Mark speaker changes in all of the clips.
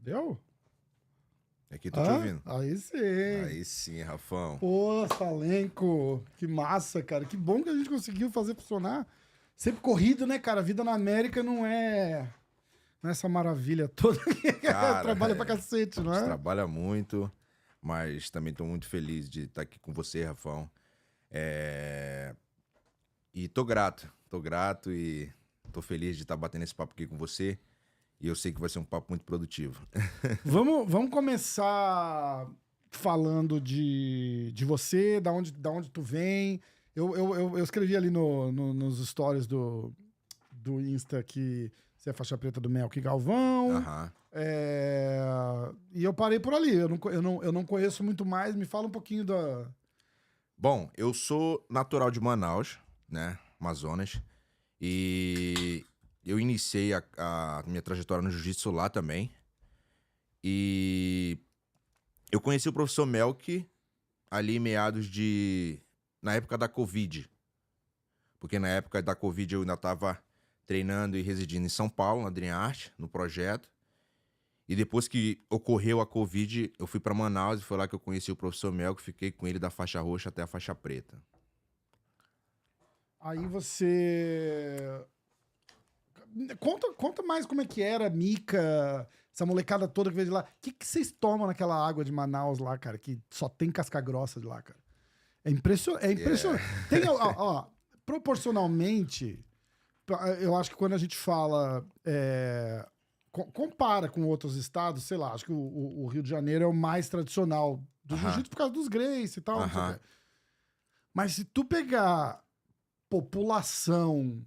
Speaker 1: Deu?
Speaker 2: Aqui, tô te ouvindo.
Speaker 1: Aí sim.
Speaker 2: Aí sim, Rafão.
Speaker 1: Pô, Salenco. Que massa, cara. Que bom que a gente conseguiu fazer funcionar. Sempre corrido, né, cara? A vida na América não é essa maravilha toda que
Speaker 2: Cara,
Speaker 1: trabalha pra cacete, não
Speaker 2: a gente
Speaker 1: é?
Speaker 2: trabalha muito, mas também tô muito feliz de estar aqui com você, Rafão. E tô grato e tô feliz de estar batendo esse papo aqui com você. E eu sei que vai ser um papo muito produtivo.
Speaker 1: Vamos começar falando de você, da onde tu vem. Eu escrevi ali nos stories do Insta que você é faixa preta do Melk Galvão.
Speaker 2: Aham.
Speaker 1: E eu parei por ali. Eu não conheço muito mais. Me fala um pouquinho da.
Speaker 2: Bom, eu sou natural de Manaus, né? Amazonas. E eu iniciei a minha trajetória no jiu-jitsu lá também. E eu conheci o professor Melk ali em na época da Covid. Porque na época da Covid eu ainda estava treinando e residindo em São Paulo, na Dream Art, no projeto. E depois que ocorreu a Covid, eu fui para Manaus e foi lá que eu conheci o professor Melk, fiquei com ele da faixa roxa até a faixa preta.
Speaker 1: Aí você. Conta mais como é que era, Mica, essa molecada toda que veio de lá. O que vocês tomam naquela água de Manaus lá, cara? Que só tem casca grossa de lá, cara. É impressionante. É impressionante. Tem, proporcionalmente, eu acho que quando a gente fala. Compara com outros estados, sei lá, acho que o Rio de Janeiro é o mais tradicional do jiu-jitsu por causa dos Gracie e tal. Não sei o quê. Mas se tu pegar população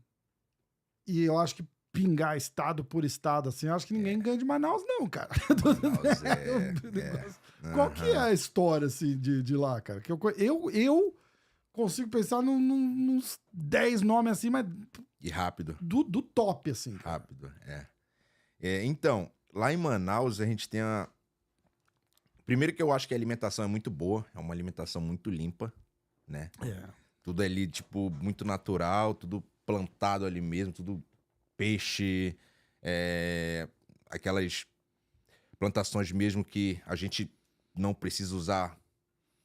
Speaker 1: e eu acho que pingar estado por estado, assim, eu acho que ninguém ganha de Manaus, não, cara.
Speaker 2: Manaus
Speaker 1: Qual que é a história, assim, de lá, cara? Que eu consigo pensar nos 10 nomes, assim, mas
Speaker 2: E rápido.
Speaker 1: do top, assim. Cara.
Speaker 2: Rápido, então, lá em Manaus a gente tem a... Primeiro que eu acho que a alimentação é muito boa, é uma alimentação muito limpa, né? Tudo ali, tipo, muito natural, tudo plantado ali mesmo, tudo peixe, aquelas plantações mesmo que a gente não precisa usar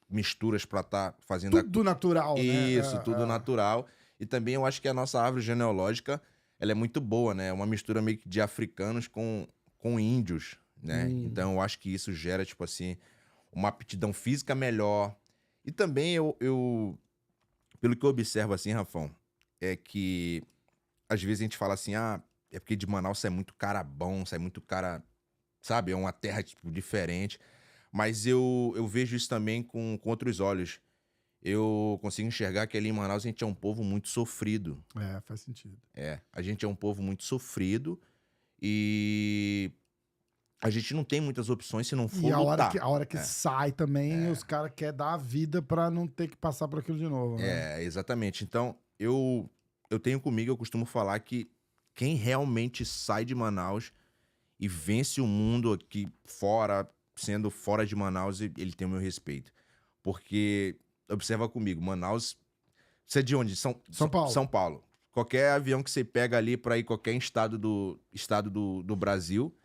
Speaker 2: misturas para estar fazendo...
Speaker 1: Tudo natural, né?
Speaker 2: Isso, tudo natural. E também eu acho que a nossa árvore genealógica, ela é muito boa, né? É uma mistura meio que de africanos com índios, né? Então eu acho que isso gera, tipo assim, uma aptidão física melhor. E também pelo que eu observo assim, Rafão, é que às vezes a gente fala assim, é porque de Manaus sai muito cara bom, sai muito cara, sabe? É uma terra, tipo, diferente. Mas eu vejo isso também com outros olhos. Eu consigo enxergar que ali em Manaus a gente é um povo muito sofrido.
Speaker 1: Faz sentido.
Speaker 2: A gente é um povo muito sofrido e a gente não tem muitas opções se não for lutar.
Speaker 1: A hora que sai também, os caras querem dar a vida pra não ter que passar por aquilo de novo, né?
Speaker 2: Exatamente. Então, eu tenho comigo, eu costumo falar que quem realmente sai de Manaus e vence o mundo aqui fora, sendo fora de Manaus, ele tem o meu respeito. Porque, observa comigo, Manaus... Você é de onde? São
Speaker 1: Paulo.
Speaker 2: São Paulo. Qualquer avião que você pega ali para ir qualquer estado do Brasil,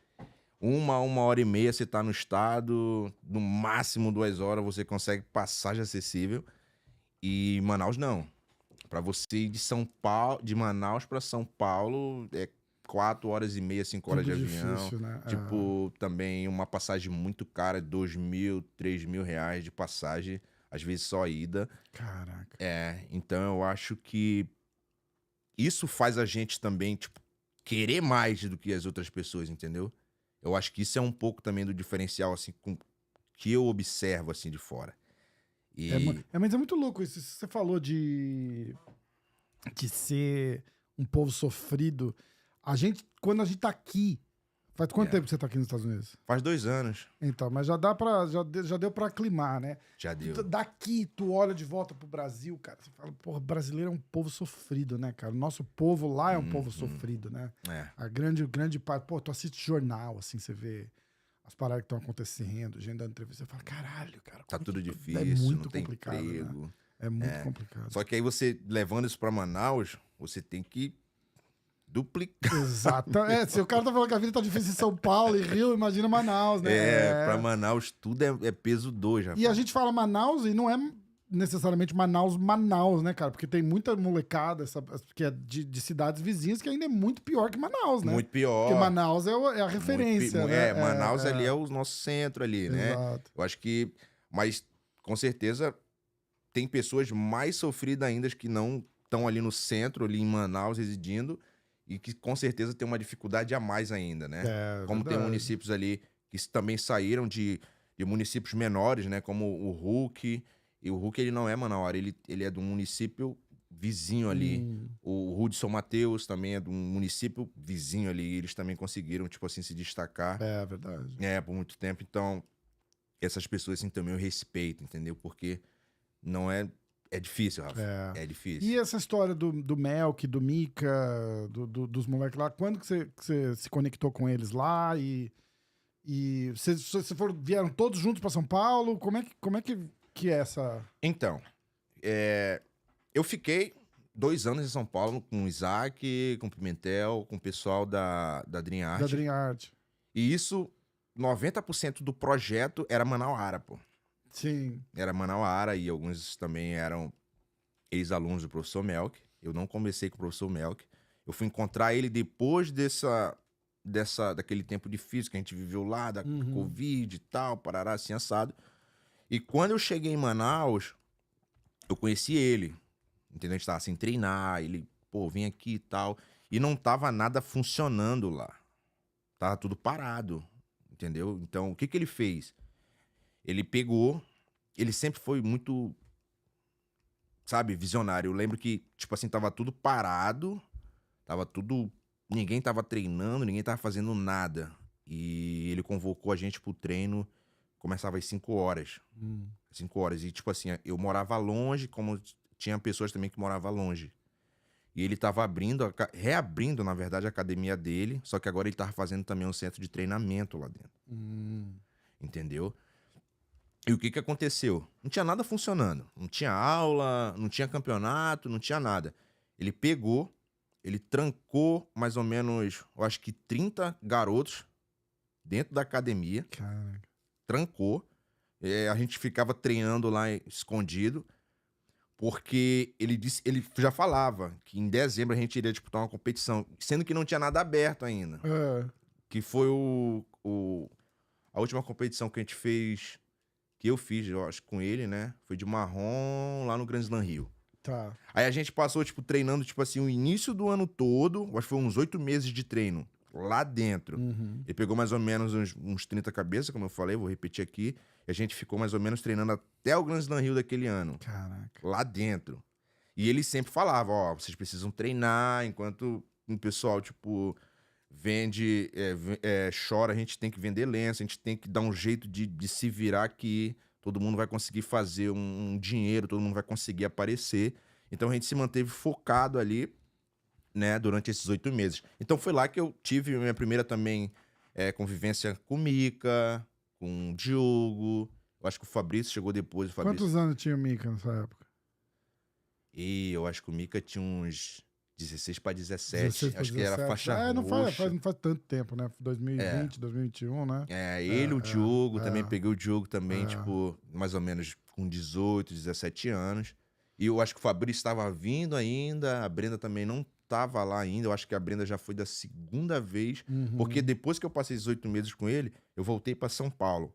Speaker 2: uma hora e meia você tá no estado, no máximo 2 horas você consegue passagem acessível. E Manaus não. Para você ir de Manaus para São Paulo é 4 horas e meia, 5 horas de avião.
Speaker 1: Difícil, né?
Speaker 2: Tipo, também uma passagem muito cara, 2.000, 3.000 reais de passagem, às vezes só ida.
Speaker 1: Caraca.
Speaker 2: Então eu acho que isso faz a gente também, tipo, querer mais do que as outras pessoas, entendeu? Eu acho que isso é um pouco também do diferencial, assim, que eu observo, assim, de fora.
Speaker 1: Mas é muito louco isso. Você falou de ser um povo sofrido. Quando a gente tá aqui, faz quanto tempo que você tá aqui nos Estados Unidos?
Speaker 2: Faz 2 anos.
Speaker 1: Então, mas já deu pra aclimar, né?
Speaker 2: Já deu.
Speaker 1: Daqui, tu olha de volta pro Brasil, cara, você fala, porra, brasileiro é um povo sofrido, né, cara? O nosso povo lá é um povo sofrido, né? A grande parte, pô, tu assiste jornal, assim, você vê as paradas que estão acontecendo, gente dando entrevista, você fala, caralho, cara.
Speaker 2: Tá tudo difícil,
Speaker 1: é muito
Speaker 2: não tem
Speaker 1: complicado,
Speaker 2: emprego.
Speaker 1: Né? É muito complicado.
Speaker 2: Só que aí você, levando isso pra Manaus, você tem que duplicar.
Speaker 1: Exato. Se o cara tá falando que a vida tá difícil em São Paulo e Rio, imagina Manaus, né?
Speaker 2: Pra Manaus tudo é peso 2, rapaz.
Speaker 1: E a gente fala Manaus e não é necessariamente Manaus, né, cara? Porque tem muita molecada que é de cidades vizinhas que ainda é muito pior que Manaus, né?
Speaker 2: Muito pior.
Speaker 1: Porque Manaus é a referência, né?
Speaker 2: Manaus ali é o nosso centro ali, né?
Speaker 1: Exato.
Speaker 2: Eu acho que... Mas, com certeza, tem pessoas mais sofridas ainda que não estão ali no centro, ali em Manaus, residindo, e que com certeza tem uma dificuldade a mais ainda, né? Como tem municípios ali que também saíram de municípios menores, né? Como o Hulk. E o Hulk, ele não é manauara, ele é de um município vizinho ali. O Ru de São Mateus também é de um município vizinho ali. E eles também conseguiram, tipo assim, se destacar.
Speaker 1: É verdade.
Speaker 2: Por muito tempo. Então, essas pessoas, assim, também eu respeito, entendeu? Porque não é... É difícil, Rafa. É difícil.
Speaker 1: E essa história do Melk, do Mika, dos moleques lá, quando que você se conectou com eles lá? E vocês vieram todos juntos para São Paulo? Como é que é essa...
Speaker 2: Então, eu fiquei 2 anos em São Paulo com o Isaac, com o Pimentel, com o pessoal da Dream Art.
Speaker 1: Da Dream Art.
Speaker 2: E isso, 90% do projeto era manauara, pô.
Speaker 1: Sim.
Speaker 2: Era manauara e alguns também eram ex-alunos do professor Melk. Eu não conversei com o professor Melk. Eu fui encontrar ele depois daquele tempo difícil que a gente viveu lá, da Covid e tal, parará, assim, assado. E quando eu cheguei em Manaus, eu conheci ele, entendeu? A gente tava sem treinar, ele, pô, vem aqui e tal. E não tava nada funcionando lá. Tava tudo parado, entendeu? Então, o que ele fez? Ele pegou, ele sempre foi muito, sabe, visionário. Eu lembro que, tipo assim, tava tudo parado, ninguém tava treinando, ninguém tava fazendo nada. E ele convocou a gente pro treino, começava às 5 horas. 5 horas. E, tipo assim, eu morava longe, como tinha pessoas também que moravam longe. E ele tava reabrindo, na verdade, a academia dele, só que agora ele tava fazendo também um centro de treinamento lá dentro. Entendeu? E o que aconteceu? Não tinha nada funcionando. Não tinha aula, não tinha campeonato, não tinha nada. Ele pegou, ele trancou mais ou menos, eu acho que 30 garotos dentro da academia.
Speaker 1: Caraca.
Speaker 2: Trancou. A gente ficava treinando lá escondido, porque ele já falava que em dezembro a gente iria disputar uma competição, sendo que não tinha nada aberto ainda. Que foi a última competição que a gente fez, que eu fiz, eu acho, com ele, né? Foi de marrom lá no Grand Slam Rio.
Speaker 1: Tá.
Speaker 2: Aí a gente passou, tipo, treinando, tipo assim, o início do ano todo, acho que foi uns 8 meses de treino lá dentro. Ele pegou mais ou menos uns 30 cabeças, como eu falei, vou repetir aqui, e a gente ficou mais ou menos treinando até o Grand Slam Rio daquele ano.
Speaker 1: Caraca.
Speaker 2: Lá dentro. E ele sempre falava, ó, vocês precisam treinar, enquanto o pessoal, tipo, vende, chora, a gente tem que vender lenço, a gente tem que dar um jeito de se virar que todo mundo vai conseguir fazer um dinheiro, todo mundo vai conseguir aparecer. Então a gente se manteve focado ali, né, durante esses 8 meses. Então foi lá que eu tive minha primeira também convivência com o Mika, com o Diogo. Eu acho que o Fabrício chegou depois.
Speaker 1: Quantos anos tinha o Mika nessa época?
Speaker 2: E eu acho que o Mika tinha uns 16 para 17. Acho que era faixa roxa.
Speaker 1: Não faz tanto tempo, né? 2020, 2021, né?
Speaker 2: O Diogo, também peguei o Diogo também, tipo, mais ou menos com 18, 17 anos. E eu acho que o Fabrício estava vindo ainda, a Brenda também não estava lá ainda. Eu acho que a Brenda já foi da segunda vez, porque depois que eu passei esses 8 meses com ele, eu voltei para São Paulo.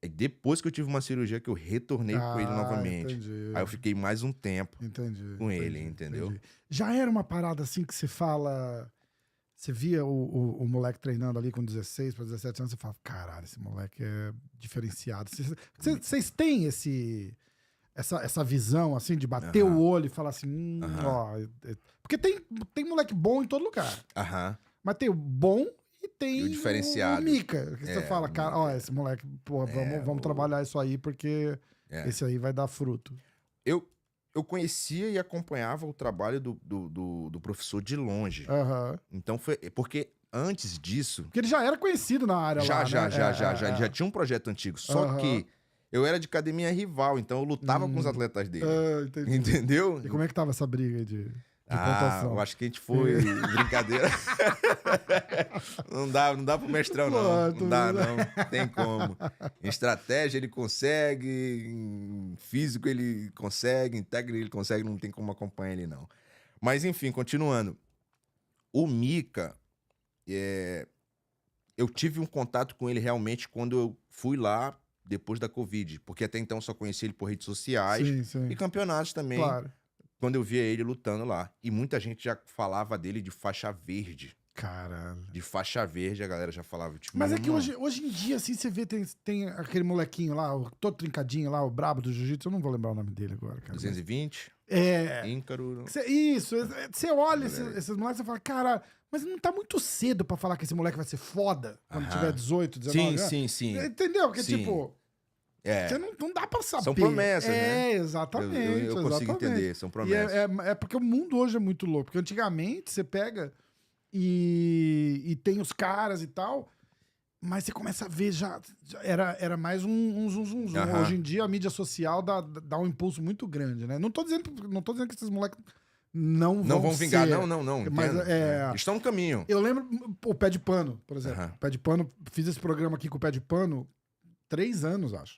Speaker 2: E depois que eu tive uma cirurgia que eu retornei com ele novamente.
Speaker 1: Entendi.
Speaker 2: Aí eu fiquei mais um tempo com ele, entendeu?
Speaker 1: Entendi. Já era uma parada assim que você fala... Você via o moleque treinando ali com 16 para 17 anos, você fala, caralho, esse moleque é diferenciado. Vocês têm essa visão, assim, de bater o olho e falar assim, ó... Porque tem moleque bom em todo lugar. Mas tem o bom e tem
Speaker 2: o diferenciado.
Speaker 1: O Mika. Que você fala, cara, ó, esse moleque, porra, vamos trabalhar isso aí, porque esse aí vai dar fruto.
Speaker 2: Eu conhecia e acompanhava o trabalho do professor de longe. Então foi... Porque antes disso...
Speaker 1: Porque ele já era conhecido na área lá, né?
Speaker 2: Ele já tinha um projeto antigo. Só que eu era de academia rival, então eu lutava com os atletas dele.
Speaker 1: Entendi.
Speaker 2: Entendeu?
Speaker 1: E como é que tava essa briga aí de... pontuação.
Speaker 2: Eu acho que a gente foi brincadeira. Não dá pro mestrão, não. Não dá, não. Tem como. Em estratégia ele consegue, em físico ele consegue, em técnica ele consegue, não tem como acompanhar ele, não. Mas, enfim, continuando. O Mika, eu tive um contato com ele realmente quando eu fui lá depois da Covid, porque até então eu só conhecia ele por redes sociais e campeonatos também.
Speaker 1: Claro.
Speaker 2: Quando eu via ele lutando lá. E muita gente já falava dele de faixa verde.
Speaker 1: Caralho.
Speaker 2: De faixa verde a galera já falava. Tipo,
Speaker 1: mas é que hoje em dia, assim, você vê, tem aquele molequinho lá, todo trincadinho lá, o brabo do jiu-jitsu, eu não vou lembrar o nome dele agora, cara.
Speaker 2: 220? Íncaro.
Speaker 1: Isso, você olha esses moleques e fala, cara, mas não tá muito cedo pra falar que esse moleque vai ser foda quando tiver 18, 19 anos?
Speaker 2: Sim.
Speaker 1: Entendeu? Porque, tipo... Você não dá pra saber.
Speaker 2: São promessas, né?
Speaker 1: Exatamente.
Speaker 2: Eu consigo entender, são promessas.
Speaker 1: É porque o mundo hoje é muito louco. Porque antigamente você pega e tem os caras e tal, mas você começa a ver já era mais um zum. Hoje em dia a mídia social dá um impulso muito grande, né? Não tô dizendo que esses moleques não vão
Speaker 2: vingar.
Speaker 1: ser,
Speaker 2: Não.
Speaker 1: Mas
Speaker 2: estão no caminho.
Speaker 1: Eu lembro o Pé de Pano, por exemplo. O Pé de Pano, fiz esse programa aqui com o Pé de Pano 3 anos, acho.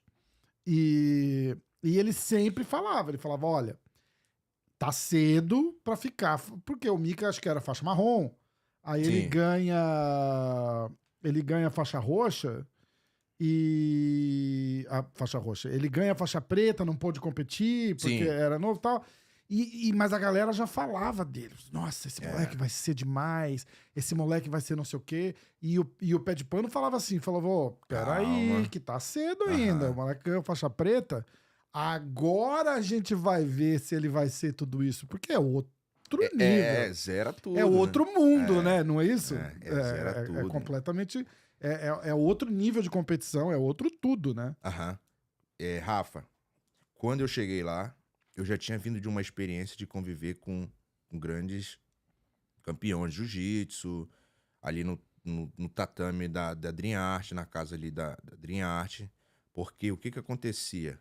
Speaker 1: E ele sempre falava, olha, tá cedo pra ficar, porque o Mika acho que era faixa marrom, aí ele ganha faixa roxa a faixa roxa, ele ganha faixa preta, não pôde competir, porque era novo e tal, mas a galera já falava dele, nossa, esse moleque vai ser demais, esse moleque vai ser não sei o quê, e o Pé de Pano falava assim, peraí, que tá cedo ainda, o moleque ganhou faixa preta, agora a gente vai ver se ele vai ser tudo isso, porque é outro nível.
Speaker 2: Zera tudo.
Speaker 1: É outro mundo, né? Não é isso?
Speaker 2: Zera tudo.
Speaker 1: É completamente... É outro nível de competição, é outro tudo, né?
Speaker 2: Rafa, quando eu cheguei lá, eu já tinha vindo de uma experiência de conviver com grandes campeões de jiu-jitsu, ali no tatame da Dream Art, na casa ali da Dream Art, porque o que acontecia?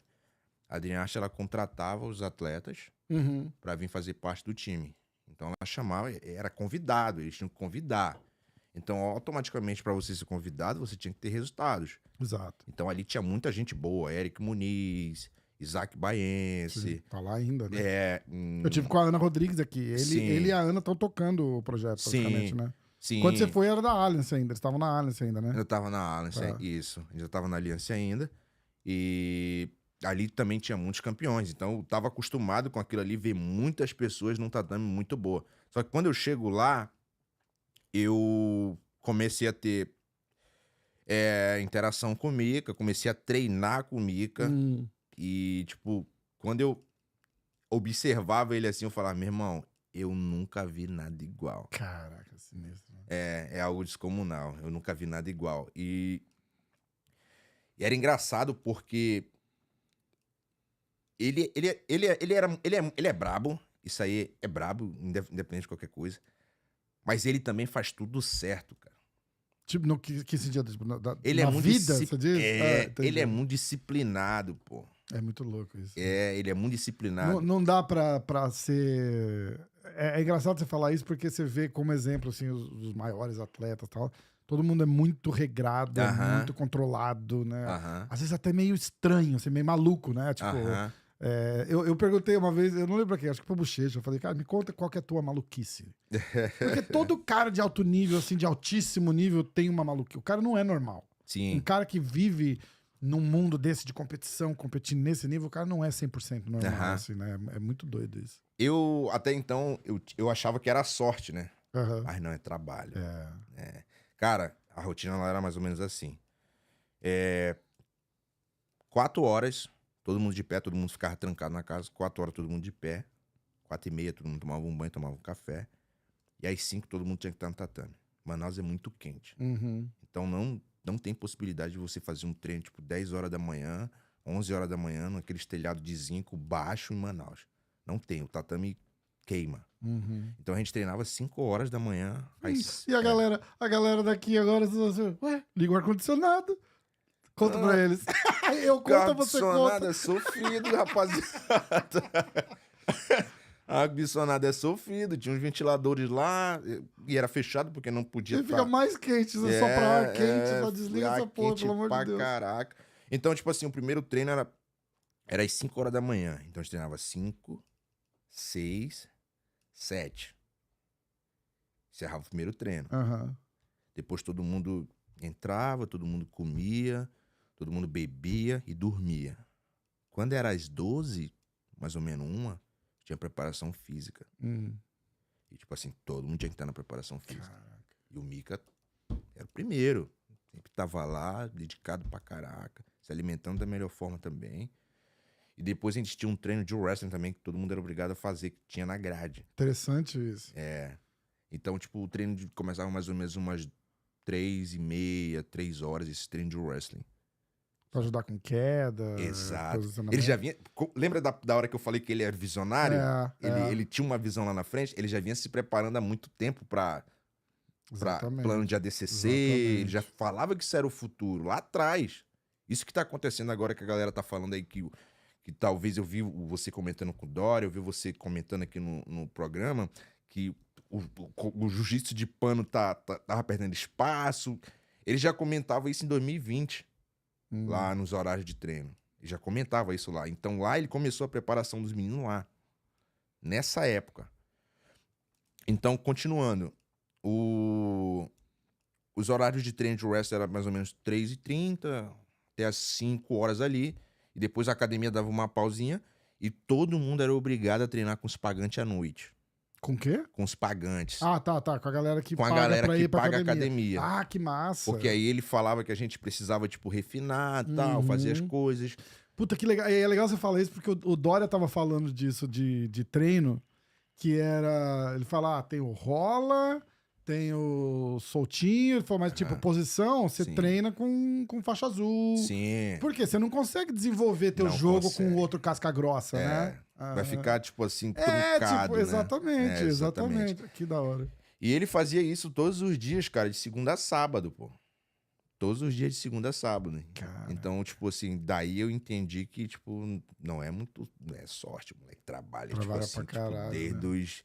Speaker 2: A Dream Art, ela contratava os atletas para vir fazer parte do time. Então ela chamava, era convidado, eles tinham que convidar. Então, automaticamente, para você ser convidado, você tinha que ter resultados.
Speaker 1: Exato.
Speaker 2: Então ali tinha muita gente boa, Eric Muniz, Isaac Baense.
Speaker 1: Tá lá ainda, né? Eu tive com a Ana Rodrigues aqui. Ele e a Ana estão tocando o projeto, praticamente, né?
Speaker 2: Sim.
Speaker 1: Quando você foi, era da Allianz ainda. Eles estavam na Allianz ainda, né?
Speaker 2: Eu tava na Allianz, isso. Eu já tava na Aliança ainda. E ali também tinha muitos campeões. Então, eu tava acostumado com aquilo ali, ver muitas pessoas num tatame muito boa. Só que quando eu chego lá, eu comecei a ter interação com o Mika, comecei a treinar com o Mika. E, tipo, quando eu observava ele assim, eu falava, meu irmão, eu nunca vi nada igual.
Speaker 1: Caraca, sinistro.
Speaker 2: É algo descomunal. Eu nunca vi nada igual. E era engraçado porque ele é brabo. Isso aí é brabo, independente de qualquer coisa. Mas ele também faz tudo certo, cara.
Speaker 1: Tipo, no que sentido? Tipo,
Speaker 2: ele
Speaker 1: na vida, você diz?
Speaker 2: Ele é muito disciplinado, pô.
Speaker 1: É muito louco isso.
Speaker 2: Ele é muito disciplinado.
Speaker 1: Não dá pra ser... É engraçado você falar isso porque você vê como exemplo, assim, os maiores atletas e tal. Todo mundo é muito regrado, muito controlado, né? Às vezes até meio estranho, assim, meio maluco, né? Tipo, eu perguntei uma vez, eu não lembro quem, acho que foi o Bochecha, eu falei, cara, me conta qual que é a tua maluquice. Porque todo cara de alto nível, assim, de altíssimo nível, tem uma maluquice. O cara não é normal.
Speaker 2: Sim.
Speaker 1: Um cara que vive num mundo desse de competição, competindo nesse nível, o cara não é 100% normal, assim, né? É muito doido isso.
Speaker 2: Até então, eu achava que era sorte, né? Mas não, é trabalho. Cara, a rotina lá era mais ou menos assim. 4 horas, todo mundo de pé, todo mundo ficava trancado na casa. 4 horas, todo mundo de pé. 4h30, todo mundo tomava um banho, tomava um café. E às 5, todo mundo tinha que estar no tatame. Manaus é muito quente. Então não tem possibilidade de você fazer um treino tipo 10 horas da manhã, 11 horas da manhã, naquele telhado de zinco baixo em Manaus. Não tem, o tatame queima. Então a gente treinava 5 horas da manhã.
Speaker 1: E a galera daqui agora, assim, ué, liga o ar-condicionado. Conta pra eles. Eu conto, você conta.
Speaker 2: Ar-condicionado é sofrido, rapaziada. ar-condicionado é sofrido, tinha uns ventiladores lá, e era fechado porque não podia
Speaker 1: Ele fica mais quente, só pra ar quente, só desliga essa porra, pelo amor de Deus.
Speaker 2: Caraca. Então, tipo assim, o primeiro treino era às 5 horas da manhã. Então a gente treinava 5, 6, 7. Encerrava o primeiro treino.
Speaker 1: Uhum.
Speaker 2: Depois todo mundo entrava, todo mundo comia, todo mundo bebia e dormia. Quando era às 12, mais ou menos 1, tinha preparação física. E tipo assim, todo mundo tinha que estar na preparação física.
Speaker 1: Caraca.
Speaker 2: E o Mika era o primeiro. Sempre tava lá, dedicado pra caraca, se alimentando da melhor forma também. E depois a gente tinha um treino de wrestling também, que todo mundo era obrigado a fazer, que tinha na grade.
Speaker 1: Interessante isso.
Speaker 2: Então, tipo, o treino começava mais ou menos umas 3h30, 3 horas, esse treino de wrestling.
Speaker 1: Pra ajudar com queda.
Speaker 2: Exato. Ele já vinha. Lembra da hora que eu falei que ele era visionário? Ele tinha uma visão lá na frente, ele já vinha se preparando há muito tempo pra plano de ADCC. Ele já falava que isso era o futuro, lá atrás. Isso que tá acontecendo agora, que a galera tá falando aí, que talvez eu vi você comentando com o Dória, eu vi você comentando aqui no programa, que o jiu-jitsu de pano tava perdendo espaço. Ele já comentava isso em 2020. Lá nos horários de treino. Ele já comentava isso lá. Então lá ele começou a preparação dos meninos lá. Nessa época. Então, continuando. Os horários de treino de wrestling eram mais ou menos 3h30, até as 5 horas ali. E depois a academia dava uma pausinha. E todo mundo era obrigado a treinar com os pagantes à noite.
Speaker 1: Com o quê?
Speaker 2: Com os pagantes.
Speaker 1: Ah, tá. Com a galera que
Speaker 2: paga pra ir pra academia.
Speaker 1: Ah, que massa.
Speaker 2: Porque aí ele falava que a gente precisava, tipo, refinar e tal, fazer as coisas.
Speaker 1: Puta, que legal. É legal você falar isso, porque o Dória tava falando disso, de treino, que era... Ele fala, tem o rola, tem o soltinho. Ele falou, mas tipo, posição, você treina com faixa azul.
Speaker 2: Sim.
Speaker 1: Por quê? Você não consegue desenvolver teu jogo com o outro casca grossa, né?
Speaker 2: Vai ficar, tipo assim, truncado,
Speaker 1: tipo, exatamente,
Speaker 2: né?
Speaker 1: exatamente. Que da hora.
Speaker 2: E ele fazia isso todos os dias, cara, de segunda a sábado, pô. Todos os dias de segunda a sábado.
Speaker 1: Cara.
Speaker 2: Então, tipo assim, daí eu entendi que, tipo, não é sorte, moleque. Trabalha tipo assim,
Speaker 1: pra caralho,
Speaker 2: desde os...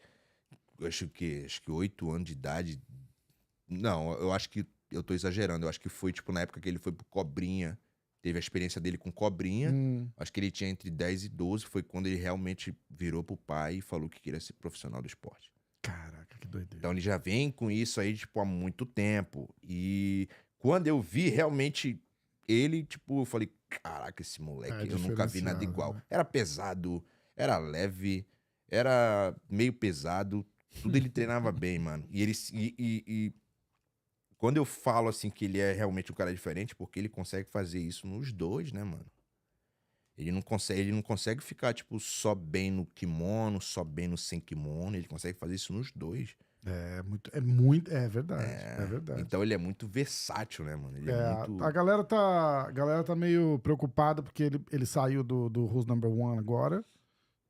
Speaker 2: Acho que 8 anos de idade. Não, eu acho que eu tô exagerando. Eu acho que foi, tipo, na época que ele foi pro Cobrinha. Teve a experiência dele com Cobrinha. Acho que ele tinha entre 10 e 12. Foi quando ele realmente virou pro pai e falou que queria ser profissional do esporte.
Speaker 1: Caraca, que doideira.
Speaker 2: Então ele já vem com isso aí, tipo, há muito tempo. E quando eu vi realmente ele, tipo, eu falei, caraca, esse moleque, eu nunca vi nada igual.
Speaker 1: Né?
Speaker 2: Era pesado, era leve, era meio pesado. Tudo ele treinava bem, mano. E ele... Quando eu falo, assim, que ele é realmente um cara diferente, porque ele consegue fazer isso nos dois, né, mano? Ele não consegue ficar, tipo, só bem no kimono, só bem no sem kimono. Ele consegue fazer isso nos dois.
Speaker 1: É verdade.
Speaker 2: Então ele é muito versátil, né, mano? Ele muito...
Speaker 1: A galera tá meio preocupada porque ele saiu do Who's Number One agora,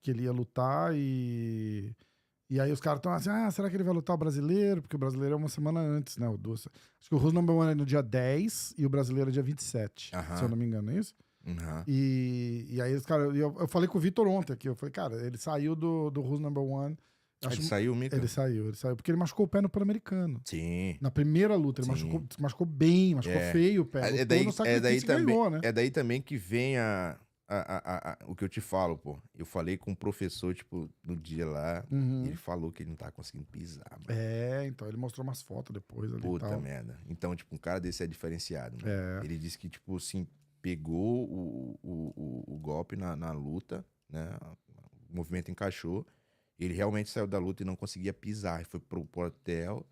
Speaker 1: que ele ia lutar e aí os caras estão assim, será que ele vai lutar o brasileiro? Porque o brasileiro é uma semana antes, né? Acho que o Who's Number One é no dia 10 e o brasileiro é dia 27, se eu não me engano, é isso? E aí os caras... Eu falei com o Vitor ontem aqui, eu falei, cara, ele saiu do Who's Number One.
Speaker 2: Ele saiu, Mika?
Speaker 1: Ele saiu, porque ele machucou o pé no Pan-Americano.
Speaker 2: Sim.
Speaker 1: Na primeira luta, ele machucou bem, machucou feio o pé.
Speaker 2: É daí também que vem o que eu te falo, pô. Eu falei com o professor, tipo, no dia lá, ele falou que ele não tava conseguindo pisar, mano.
Speaker 1: Então ele mostrou umas fotos depois ali.
Speaker 2: Puta merda. Então, tipo, um cara desse é diferenciado, né? Ele disse que, tipo, assim, pegou o golpe na luta, né? O movimento encaixou. Ele realmente saiu da luta e não conseguia pisar. E foi pro hotel.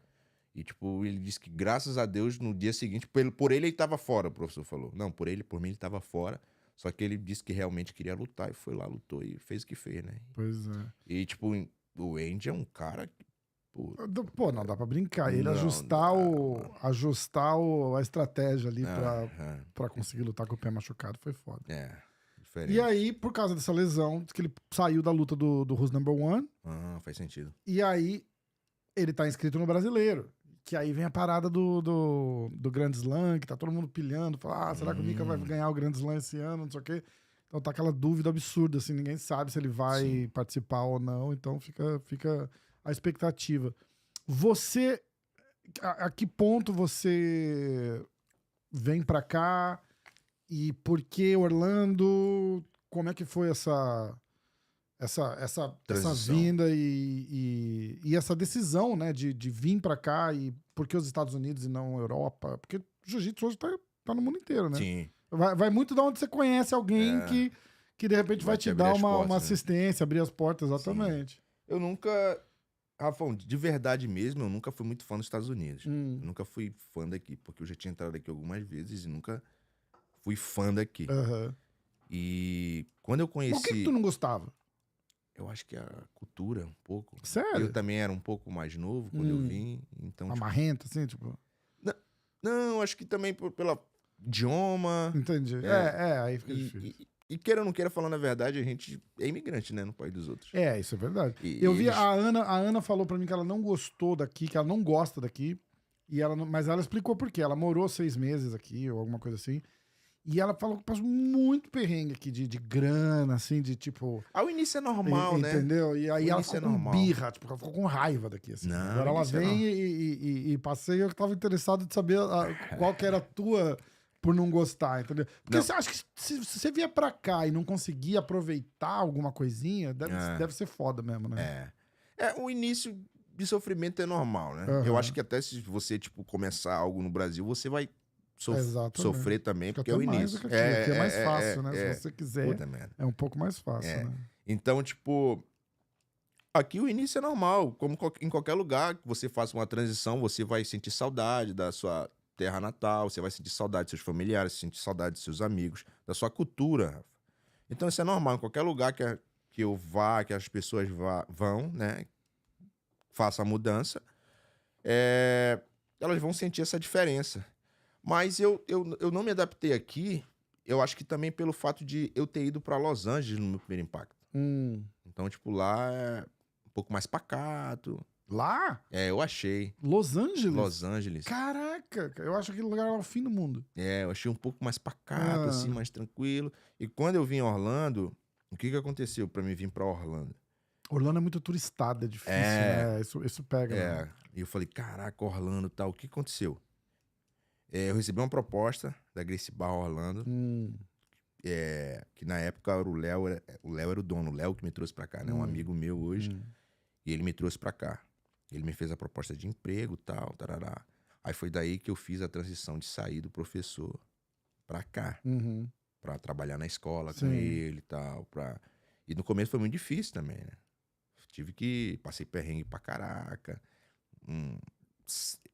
Speaker 2: E, tipo, ele disse que, graças a Deus, no dia seguinte... Por ele tava fora, o professor falou. Não, por mim, ele tava fora. Só que ele disse que realmente queria lutar. E foi lá, lutou e fez o que fez, né?
Speaker 1: Pois é.
Speaker 2: E, tipo, o Andy é um cara que...
Speaker 1: Pô, não dá pra brincar. Ele ajustar a estratégia ali pra conseguir lutar com o pé machucado foi foda.
Speaker 2: Diferente.
Speaker 1: E aí, por causa dessa lesão, diz que ele saiu da luta do Who's Number One.
Speaker 2: Faz sentido.
Speaker 1: E aí, ele tá inscrito no brasileiro. Que aí vem a parada do Grand Slam, que tá todo mundo pilhando. Fala, será que o Mika vai ganhar o Grand Slam esse ano? Não sei o quê. Então tá aquela dúvida absurda, assim, ninguém sabe se ele vai participar ou não, então fica a expectativa. Você, a que ponto você vem pra cá e por que Orlando? Como é que foi essa vinda e essa decisão, né, de vir pra cá e por que os Estados Unidos e não Europa? Porque o jiu-jitsu hoje tá no mundo inteiro, né?
Speaker 2: Sim.
Speaker 1: Vai muito de onde você conhece alguém que de repente vai te dar uma assistência, abrir as portas, exatamente.
Speaker 2: Sim. Eu nunca, Rafão, de verdade mesmo, eu nunca fui muito fã dos Estados Unidos. Eu nunca fui fã daqui, porque eu já tinha entrado aqui algumas vezes e nunca fui fã daqui. E quando eu conheci...
Speaker 1: Por que tu não gostava?
Speaker 2: Eu acho que a cultura, um pouco.
Speaker 1: Sério?
Speaker 2: Eu também era um pouco mais novo quando eu vim, então...
Speaker 1: Amarrento, assim, tipo...
Speaker 2: Não, acho que também pela idioma...
Speaker 1: Entendi. Aí fica difícil.
Speaker 2: E queira ou não queira, falando a verdade, a gente é imigrante, né, no país dos outros.
Speaker 1: Isso é verdade. Eu vi a Ana falou pra mim que ela não gostou daqui, que ela não gosta daqui, mas ela explicou por quê. Ela morou 6 meses aqui, ou alguma coisa assim, e ela falou que passou muito perrengue aqui de grana, assim, de tipo...
Speaker 2: O início é normal, né?
Speaker 1: Entendeu? E aí ela ficou com birra, tipo, ela ficou com raiva daqui, assim.
Speaker 2: Não,
Speaker 1: agora ela vem e passei, eu tava interessado de saber qual que era a tua... por não gostar, entendeu? Porque você acha que se você vier pra cá e não conseguir aproveitar alguma coisinha, deve ser foda mesmo, né?
Speaker 2: O início de sofrimento é normal, né? Eu acho que até se você, tipo, começar algo no Brasil, você vai sofrer também, porque é o início.
Speaker 1: Aqui é mais fácil, né? Se você quiser, é um pouco mais fácil, né?
Speaker 2: Então, tipo... Aqui o início é normal, como em qualquer lugar que você faça uma transição, você vai sentir saudade da sua... terra natal, você vai sentir saudade dos seus familiares, sentir saudade dos seus amigos, da sua cultura. Então isso é normal, em qualquer lugar que eu vá, que as pessoas vão, né, faça a mudança, elas vão sentir essa diferença. Mas eu não me adaptei aqui, eu acho que também pelo fato de eu ter ido para Los Angeles no meu primeiro impacto. Então, tipo, lá é um pouco mais pacato.
Speaker 1: Lá?
Speaker 2: Eu achei.
Speaker 1: Los Angeles?
Speaker 2: Los Angeles.
Speaker 1: Caraca, eu acho que aquele lugar era o fim do mundo.
Speaker 2: Eu achei um pouco mais pacato, assim, mais tranquilo. E quando eu vim em Orlando, o que aconteceu pra mim vir pra Orlando?
Speaker 1: Orlando é muito turistada, é difícil, né? Isso pega. Né?
Speaker 2: E eu falei, caraca, Orlando e tal. O que aconteceu? Eu recebi uma proposta da Gracie Barra Orlando, que na época era o Léo era o dono, o Léo que me trouxe pra cá, né? Um amigo meu hoje. E ele me trouxe pra cá. Ele me fez a proposta de emprego e tal, tarará. Aí foi daí que eu fiz a transição de sair do professor pra cá. Pra trabalhar na escola com ele e tal. E no começo foi muito difícil também, né? Passei perrengue pra caraca.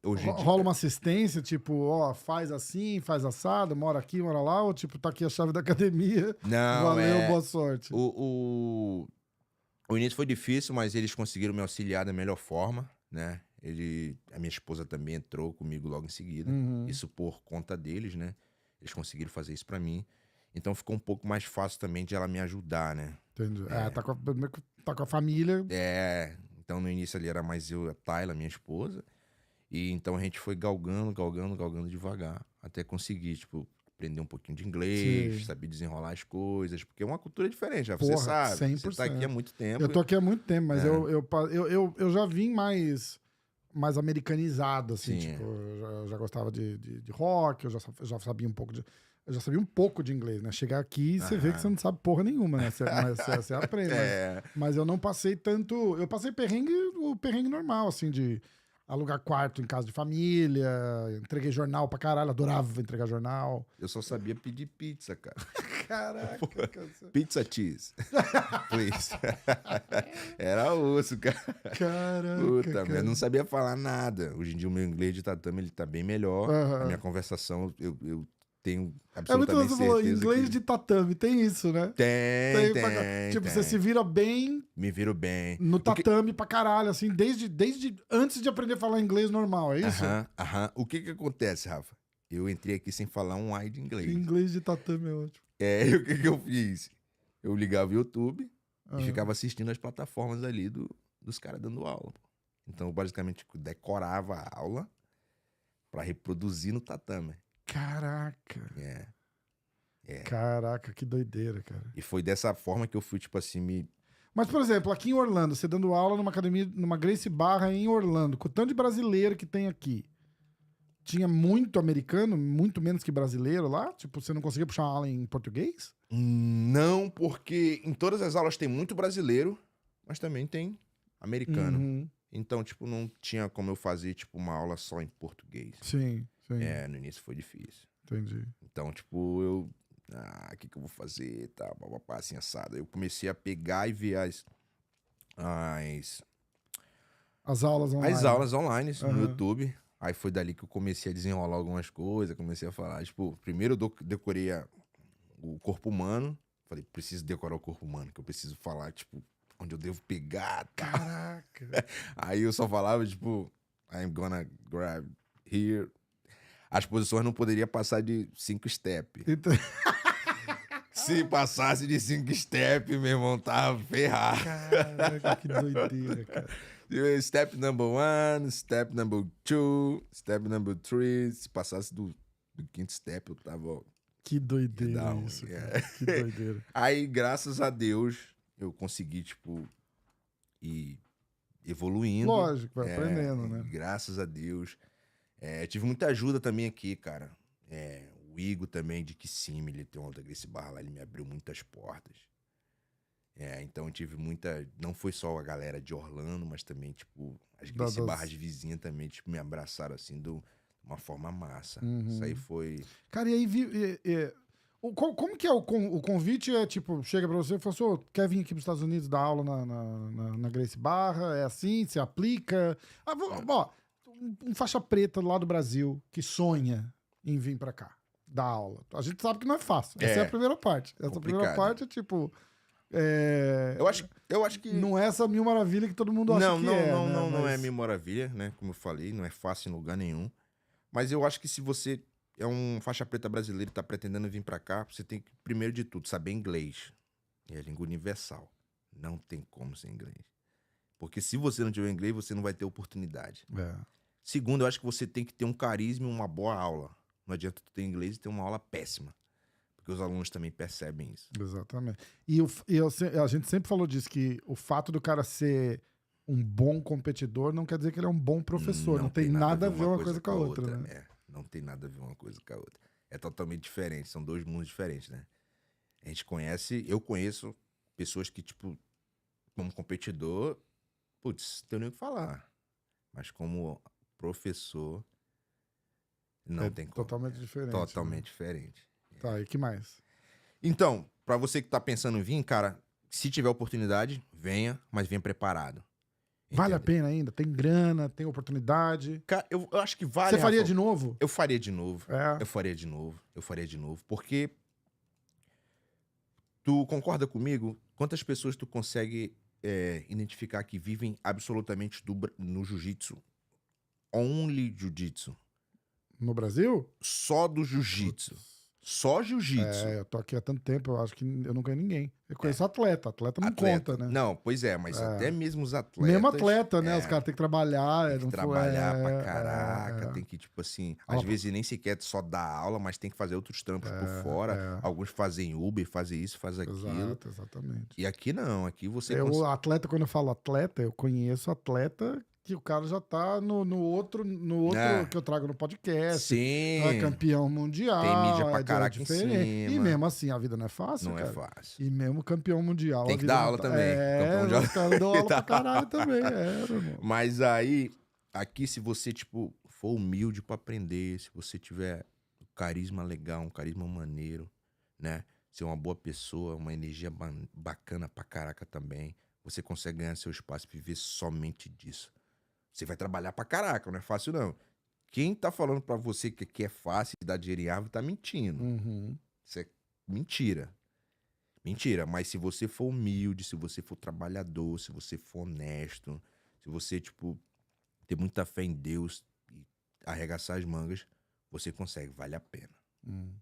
Speaker 1: Rola uma assistência, tipo, faz assim, faz assado, mora aqui, mora lá, ou tipo, tá aqui a chave da academia.
Speaker 2: Não,
Speaker 1: valeu, boa sorte.
Speaker 2: O início foi difícil, mas eles conseguiram me auxiliar da melhor forma, né? A minha esposa também entrou comigo logo em seguida. Isso por conta deles, né? Eles conseguiram fazer isso pra mim. Então ficou um pouco mais fácil também de ela me ajudar, né?
Speaker 1: Entendi. Tá com a família.
Speaker 2: Então no início ali era mais eu e a Tayla, minha esposa. E então a gente foi galgando devagar. Até conseguir, tipo... aprender um pouquinho de inglês, saber desenrolar as coisas, porque é uma cultura diferente, já você sabe.
Speaker 1: 100%.
Speaker 2: Você tá aqui há muito tempo.
Speaker 1: Eu tô aqui há muito tempo, mas eu já vim mais americanizado, assim, tipo, eu já gostava de rock, eu já sabia um pouco eu já sabia um pouco de inglês, né? Chegar aqui e você vê que você não sabe porra nenhuma, né? Você aprende. Mas eu não passei tanto... Eu passei o perrengue normal, assim, de alugar quarto em casa de família, entreguei jornal pra caralho, adorava entregar jornal.
Speaker 2: Eu só sabia pedir pizza, cara.
Speaker 1: Caraca,
Speaker 2: pizza cheese. Please. Era osso, cara.
Speaker 1: Caraca,
Speaker 2: Puta,
Speaker 1: cara.
Speaker 2: Eu não sabia falar nada. Hoje em dia o meu inglês de tatame ele tá bem melhor. A minha conversação, eu tenho absolutamente certeza.
Speaker 1: Falou, inglês de tatame, tem isso, né?
Speaker 2: Tem.
Speaker 1: Tipo, você se vira bem...
Speaker 2: Me viro bem.
Speaker 1: No tatame pra caralho, assim, desde antes de aprender a falar inglês normal, é isso?
Speaker 2: O que acontece, Rafa? Eu entrei aqui sem falar um ai de inglês.
Speaker 1: Inglês de tatame é ótimo.
Speaker 2: E o que eu fiz? Eu ligava o YouTube e ficava assistindo as plataformas ali dos caras dando aula. Então, eu basicamente decorava a aula pra reproduzir no tatame.
Speaker 1: Caraca. Caraca, que doideira, cara.
Speaker 2: E foi dessa forma que eu fui, tipo assim,
Speaker 1: Mas, por exemplo, aqui em Orlando, você dando aula numa academia, numa Gracie Barra em Orlando, com o tanto de brasileiro que tem aqui, tinha muito americano, muito menos que brasileiro lá? Tipo, você não conseguia puxar uma aula em português?
Speaker 2: Não, porque em todas as aulas tem muito brasileiro, mas também tem americano.
Speaker 1: Uhum.
Speaker 2: Então, tipo, não tinha como eu fazer, tipo, uma aula só em português.
Speaker 1: Sim, sim.
Speaker 2: No início foi difícil.
Speaker 1: Entendi.
Speaker 2: Então, tipo, eu... o que eu vou fazer? Tá, papapá, assim, assado. Eu comecei a pegar e ver
Speaker 1: As aulas online.
Speaker 2: as aulas online no
Speaker 1: Aham.
Speaker 2: YouTube. Aí foi dali que eu comecei a desenrolar algumas coisas, comecei a falar. Tipo, primeiro eu decorei o corpo humano. Falei, preciso decorar o corpo humano, que eu preciso falar, tipo, onde eu devo pegar, tá?
Speaker 1: Caraca.
Speaker 2: Aí eu só falava, tipo, I'm gonna grab here. As posições não poderiam passar de 5 step.
Speaker 1: Então...
Speaker 2: Se passasse de 5 step, meu irmão, tava ferrado.
Speaker 1: Caraca, que doideira, cara.
Speaker 2: Step number 1, step number 2, step number 3. Se passasse do 5º step, eu tava...
Speaker 1: Que doideira
Speaker 2: Down,
Speaker 1: isso,
Speaker 2: yeah.
Speaker 1: cara. Que doideira.
Speaker 2: Aí, graças a Deus, eu consegui, tipo, ir evoluindo.
Speaker 1: Lógico, vai aprendendo, né?
Speaker 2: Graças a Deus. Tive muita ajuda também aqui, cara. O Igor também, de Kissimmee, ele tem uma outra Gracie Barra lá, ele me abriu muitas portas. Então eu tive muita... Não foi só a galera de Orlando, mas também, tipo, as Gracie Barras vizinhas também, tipo, me abraçaram, assim, de uma forma massa. Isso aí foi...
Speaker 1: Cara, e aí... Como que é o convite? É tipo, chega pra você e fala assim, "Ô, quer vir aqui pros Estados Unidos dar aula na Gracie Barra? É assim? Se aplica? Ó, um faixa preta lá do Brasil que sonha em vir pra cá dar aula. A gente sabe que não é fácil. Essa é a primeira parte. Essa primeira parte é tipo...
Speaker 2: Eu acho que...
Speaker 1: Não é essa mil maravilha que todo mundo acha que é.
Speaker 2: Não é mil maravilha, né? Como eu falei, não é fácil em lugar nenhum. Mas eu acho que se você é um faixa preta brasileiro e tá pretendendo vir pra cá, você tem que, primeiro de tudo, saber inglês. É a língua universal. Não tem como ser inglês. Porque se você não tiver inglês, você não vai ter oportunidade. Segundo, eu acho que você tem que ter um carisma e uma boa aula. Não adianta tu ter inglês e ter uma aula péssima. Porque os alunos também percebem isso.
Speaker 1: Exatamente. E a gente sempre falou disso, que o fato do cara ser um bom competidor não quer dizer que ele é um bom professor. Não tem nada a ver uma coisa com a outra, né?
Speaker 2: Não tem nada a ver uma coisa com a outra. É totalmente diferente, são dois mundos diferentes, né? Eu conheço pessoas que, tipo, como competidor, putz, não tenho nem o que falar. Mas como professor, não tem como.
Speaker 1: Totalmente diferente.
Speaker 2: Totalmente diferente.
Speaker 1: Tá, e que mais?
Speaker 2: Então, pra você que tá pensando em vir, cara, se tiver oportunidade, venha, mas venha preparado.
Speaker 1: Vale a pena ainda? Tem grana, tem oportunidade?
Speaker 2: Cara, eu acho que vale.
Speaker 1: Você faria de novo?
Speaker 2: Eu faria de novo. Eu faria de novo. Eu faria de novo. Porque tu concorda comigo? Quantas pessoas tu consegue identificar que vivem absolutamente no jiu-jitsu? Only jiu-jitsu.
Speaker 1: No Brasil?
Speaker 2: Só do jiu-jitsu. Só jiu-jitsu.
Speaker 1: Eu tô aqui há tanto tempo, eu acho que eu não conheço ninguém. Eu conheço atleta não conta, né?
Speaker 2: Não, pois é, mas até mesmo os atletas...
Speaker 1: Mesmo atleta, né? Os caras têm que trabalhar.
Speaker 2: Tem que trabalhar pra caraca, tem que, tipo assim... Às vezes nem sequer só dar aula, mas tem que fazer outros trampos por fora. Alguns fazem Uber, fazem isso, fazem aquilo.
Speaker 1: Exatamente.
Speaker 2: E aqui não, aqui você...
Speaker 1: Atleta, quando eu falo atleta, eu conheço atleta... que o cara já tá no outro que eu trago no podcast.
Speaker 2: Sim.
Speaker 1: É campeão mundial.
Speaker 2: Tem mídia pra caraca em cima.
Speaker 1: E mesmo assim, a vida não é fácil,
Speaker 2: Não
Speaker 1: cara.
Speaker 2: é fácil.
Speaker 1: E mesmo campeão mundial.
Speaker 2: Tem que dar aula também.
Speaker 1: Os caras dão aula pra caralho também. Meu irmão.
Speaker 2: Mas aí, aqui se você, tipo, for humilde pra aprender, se você tiver um carisma legal, um carisma maneiro, né? Ser uma boa pessoa, uma energia bacana pra caraca também, você consegue ganhar seu espaço e viver somente disso. Você vai trabalhar pra caraca, não é fácil não. Quem tá falando pra você que aqui é fácil e dá dinheiro em árvore tá mentindo. Isso é mentira. Mentira, mas se você for humilde, se você for trabalhador, se você for honesto, se você, tipo, ter muita fé em Deus e arregaçar as mangas, você consegue, vale a pena.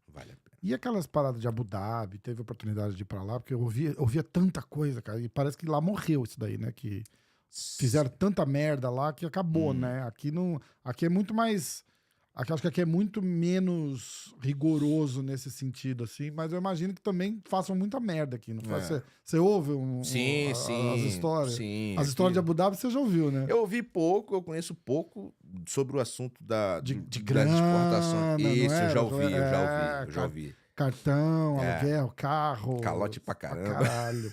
Speaker 2: Vale a pena.
Speaker 1: E aquelas paradas de Abu Dhabi, teve oportunidade de ir pra lá? Porque eu ouvia tanta coisa, cara, e parece que lá morreu isso daí, né? Que fizeram tanta merda lá que acabou, né? Aqui é muito mais Acho que aqui é muito menos rigoroso nesse sentido, assim, mas eu imagino que também façam muita merda aqui. Não faz? Você ouve
Speaker 2: Sim,
Speaker 1: as histórias?
Speaker 2: sim.
Speaker 1: As histórias de Abu Dhabi você já ouviu, né?
Speaker 2: Eu ouvi pouco, eu conheço pouco sobre o assunto
Speaker 1: De
Speaker 2: das
Speaker 1: grana,
Speaker 2: exportações.
Speaker 1: não
Speaker 2: Isso,
Speaker 1: era?
Speaker 2: eu já ouvi.
Speaker 1: Cartão, aluguel, carro.
Speaker 2: Calote pra caramba.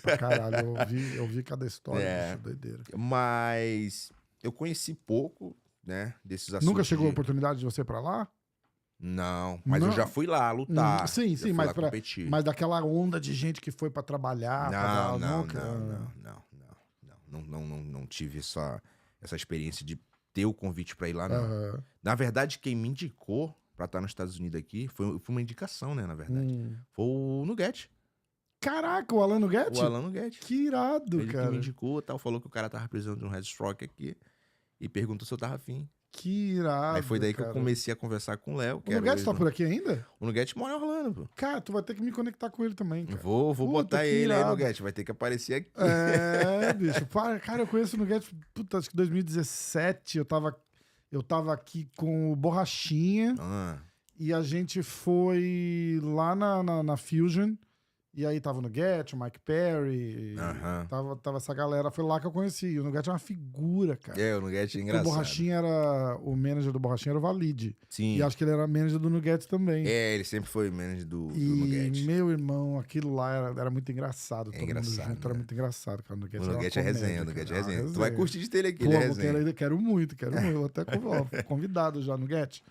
Speaker 1: Pra caralho. Eu ouvi cada história, bicho, doideira.
Speaker 2: Mas eu conheci pouco, né, desses assuntos.
Speaker 1: Nunca chegou a oportunidade de você ir pra lá?
Speaker 2: Não, mas eu já fui lá lutar.
Speaker 1: Sim, mas,
Speaker 2: competir.
Speaker 1: Mas daquela onda de gente que foi pra trabalhar.
Speaker 2: Não tive essa experiência de ter o convite pra ir lá, não. Na verdade, quem me indicou pra estar nos Estados Unidos aqui foi uma indicação, né, na verdade. Foi o Nugget.
Speaker 1: Caraca, o Alan Nugget?
Speaker 2: O Alan Nugget.
Speaker 1: Que irado,
Speaker 2: ele
Speaker 1: cara.
Speaker 2: Ele que me indicou, tal, falou que o cara tava precisando de um headstroke aqui e perguntou se eu tava afim.
Speaker 1: Que irado.
Speaker 2: Aí foi daí que eu comecei a conversar com o Léo.
Speaker 1: O Nugget tá por aqui ainda?
Speaker 2: O Nugget mora em Orlando, pô.
Speaker 1: Cara, tu vai ter que me conectar com ele também, cara.
Speaker 2: Vou botar ele aí, Nugget. Vai ter que aparecer aqui.
Speaker 1: Bicho. Cara, eu conheço o Nugget, puta, acho que 2017 eu tava aqui com o Borrachinha e a gente foi lá na Fusion. E aí tava o Nugget, o Mike Perry, tava essa galera, foi lá que eu conheci. E o Nugget é uma figura, cara.
Speaker 2: O Nugget é engraçado.
Speaker 1: O manager do Borrachinha era o Valide.
Speaker 2: Sim.
Speaker 1: E acho que ele era manager do Nugget também.
Speaker 2: Ele sempre foi manager do Nugget.
Speaker 1: E, meu irmão, aquilo lá era muito engraçado.
Speaker 2: Todo mundo junto,
Speaker 1: né? Era muito engraçado, cara.
Speaker 2: O Nugget é resenha, o Nugget é resenha. Tu vai curtir de ter ele aqui, ele é resenha.
Speaker 1: Quero muito. Eu até convidado já, Nugget.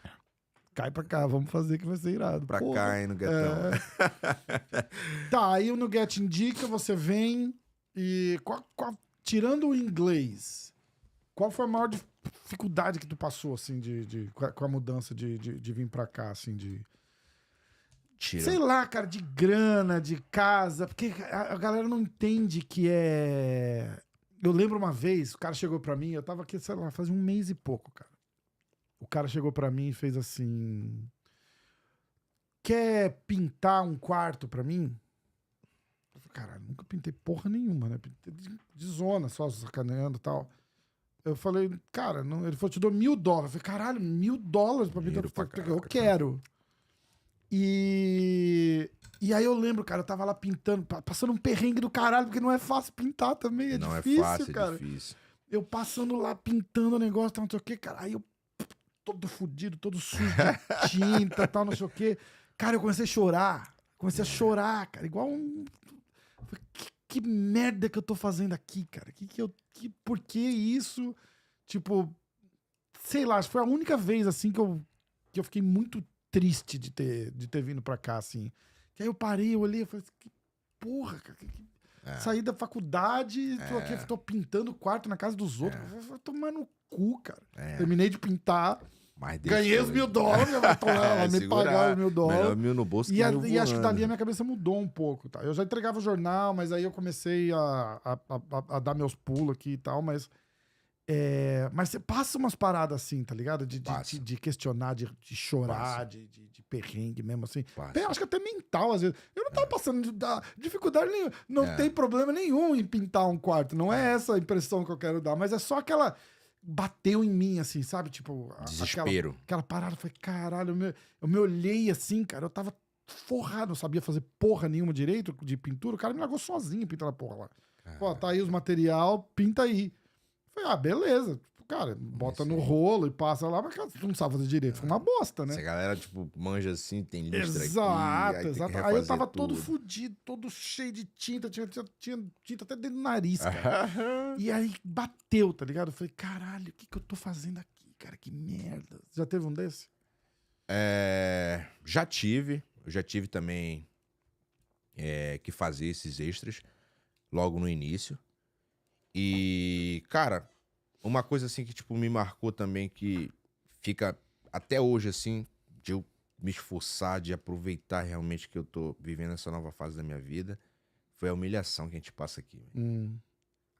Speaker 1: Cai pra cá, vamos fazer que vai ser irado.
Speaker 2: Pra cá, hein, Nugetão.
Speaker 1: Tá, aí o Nugget indica, você vem e... tirando o inglês, qual foi a maior dificuldade que tu passou, assim, com a mudança de vir pra cá, assim, sei lá, cara, de grana, de casa, porque a galera não entende que é... Eu lembro uma vez, o cara chegou pra mim, eu tava aqui, sei lá, fazia um mês e pouco, cara. O cara chegou pra mim e fez assim... Quer pintar um quarto pra mim? Eu falei, caralho, nunca pintei porra nenhuma, né? Pintei de zona, só sacaneando e tal. Eu falei, cara, não... Ele falou, te dou $1.000. Eu falei, caralho, $1.000 pra pintar? Eu quero. E aí eu lembro, cara, eu tava lá pintando, passando um perrengue do caralho, porque não é fácil pintar também, é difícil, fácil, cara. É difícil. Eu passando lá, pintando o negócio, não sei o que, cara, aí eu todo fudido, todo sujo de tinta, tal, não sei o quê. Cara, eu comecei a chorar, cara, igual um... Que merda que eu tô fazendo aqui, cara? Por que isso? Tipo, sei lá, acho que foi a única vez, assim, que eu fiquei muito triste de ter vindo pra cá, assim. Que aí eu parei, eu olhei e falei, que porra, cara, saí da faculdade, tô pintando o quarto na casa dos outros. Vou tomar no cu, cara. Terminei de pintar, ganhei os $1.000, vai me pagar os $1.000.
Speaker 2: Melhor 1.000 no bolso que
Speaker 1: e acho que dali a minha cabeça mudou um pouco, tá? Eu já entregava o jornal, mas aí eu comecei a dar meus pulos aqui e tal, mas você passa umas paradas assim, tá ligado? De questionar, de chorar, de perrengue mesmo, assim. Acho que até mental, às vezes. Eu não tava passando dificuldade nenhuma. Não tem problema nenhum em pintar um quarto. Não é essa a impressão que eu quero dar, mas é só aquela... Bateu em mim, assim, sabe? Tipo...
Speaker 2: Desespero.
Speaker 1: Aquela parada. Eu falei, caralho, eu me olhei assim, cara. Eu tava forrado, não sabia fazer porra nenhuma direito de pintura. O cara me largou sozinho pintando a porra lá. Pô, tá aí os material, pinta aí. Falei, beleza. Cara, bota no rolo e passa lá, mas cara, tu não sabe fazer direito. Foi uma bosta, né?
Speaker 2: Se a galera, tipo, manja assim, tem listra
Speaker 1: aqui. Exato. Aí eu tava todo
Speaker 2: tudo.
Speaker 1: fudido, todo cheio de tinta. Tinha tinta até dentro do nariz, cara. E aí bateu, tá ligado? Eu falei, caralho, o que eu tô fazendo aqui, cara? Que merda. Já teve um desse?
Speaker 2: Já tive. Eu já tive também que fazer esses extras logo no início. E, cara... Uma coisa assim que, tipo, me marcou também, que fica até hoje, assim, de eu me esforçar, de aproveitar realmente que eu tô vivendo essa nova fase da minha vida, foi a humilhação que a gente passa aqui.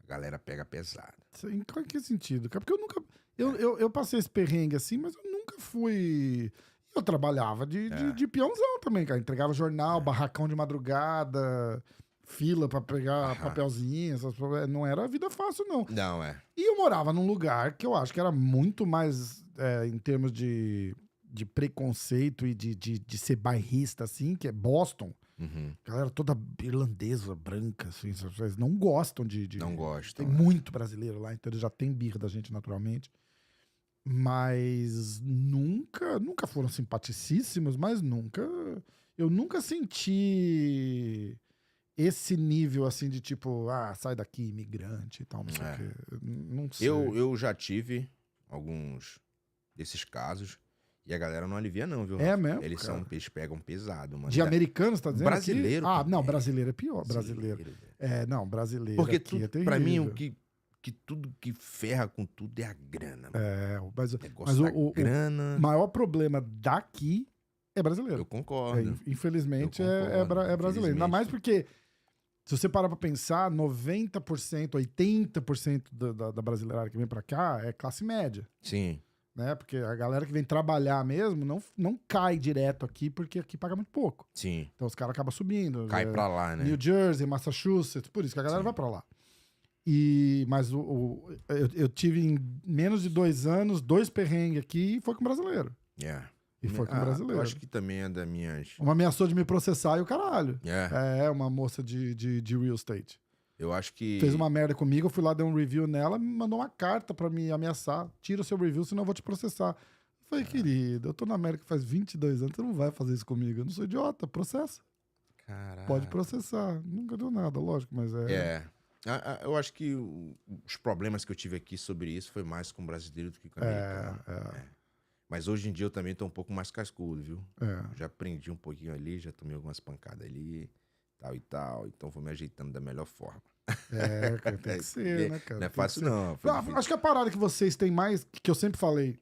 Speaker 2: A galera pega pesado.
Speaker 1: Em que sentido, cara? Porque eu nunca... Eu passei esse perrengue assim, mas eu nunca fui... Eu trabalhava de peãozão também, cara. Entregava jornal, barracão de madrugada... Fila pra pegar papelzinho, não era vida fácil, não.
Speaker 2: Não,
Speaker 1: E eu morava num lugar que eu acho que era muito mais, em termos de de preconceito e de ser bairrista, assim, que é Boston. Galera toda irlandesa, branca, assim, eles não gostam de...
Speaker 2: Não gostam.
Speaker 1: Tem muito brasileiro lá, então eles já têm birra da gente naturalmente. Mas nunca foram simpaticíssimos, mas eu nunca senti esse nível, assim, de tipo, sai daqui, imigrante e tal, não sei o quê. Não sei.
Speaker 2: Eu já tive alguns desses casos e a galera não alivia não, viu?
Speaker 1: É mesmo,
Speaker 2: Eles pegam pesado, mano.
Speaker 1: De americanos, tá dizendo
Speaker 2: brasileiro
Speaker 1: aqui?
Speaker 2: também.
Speaker 1: Não, brasileiro é pior, brasileiro. Não, brasileiro
Speaker 2: Porque
Speaker 1: aqui é
Speaker 2: pra mim,
Speaker 1: terrível.
Speaker 2: que tudo que ferra com tudo é a grana.
Speaker 1: Mas
Speaker 2: o grana...
Speaker 1: o maior problema daqui é brasileiro.
Speaker 2: Eu concordo.
Speaker 1: Infelizmente é brasileiro. Ainda mais porque, se você parar pra pensar, 90%, 80% da brasileirada que vem pra cá é classe média.
Speaker 2: Sim.
Speaker 1: Né? Porque a galera que vem trabalhar mesmo não cai direto aqui, porque aqui paga muito pouco.
Speaker 2: Sim.
Speaker 1: Então os caras acabam subindo.
Speaker 2: Cai pra lá, né?
Speaker 1: New Jersey, Massachusetts, por isso que a galera vai pra lá. Mas eu tive em menos de 2 anos, 2 perrengues aqui e foi com brasileiro. E foi com brasileiro.
Speaker 2: Eu acho que também é da minhas...
Speaker 1: Uma ameaçou de me processar e o caralho. Uma moça de real estate.
Speaker 2: Eu acho que...
Speaker 1: Fez uma merda comigo, eu fui lá, dei um review nela, me mandou uma carta pra me ameaçar. Tira o seu review, senão eu vou te processar. Eu falei, querido, eu tô na América faz 22 anos, você não vai fazer isso comigo. Eu não sou idiota, processa.
Speaker 2: Caralho.
Speaker 1: Pode processar. Nunca deu nada, lógico, mas
Speaker 2: eu acho que os problemas que eu tive aqui sobre isso foi mais com brasileiro do que com americano. Mas hoje em dia eu também tô um pouco mais cascudo, viu? Já aprendi um pouquinho ali, já tomei algumas pancadas ali, tal e tal. Então vou me ajeitando da melhor forma.
Speaker 1: Cara, tem que ser, né, cara?
Speaker 2: Não é fácil, não.
Speaker 1: Acho que a parada que vocês têm mais, que eu sempre falei,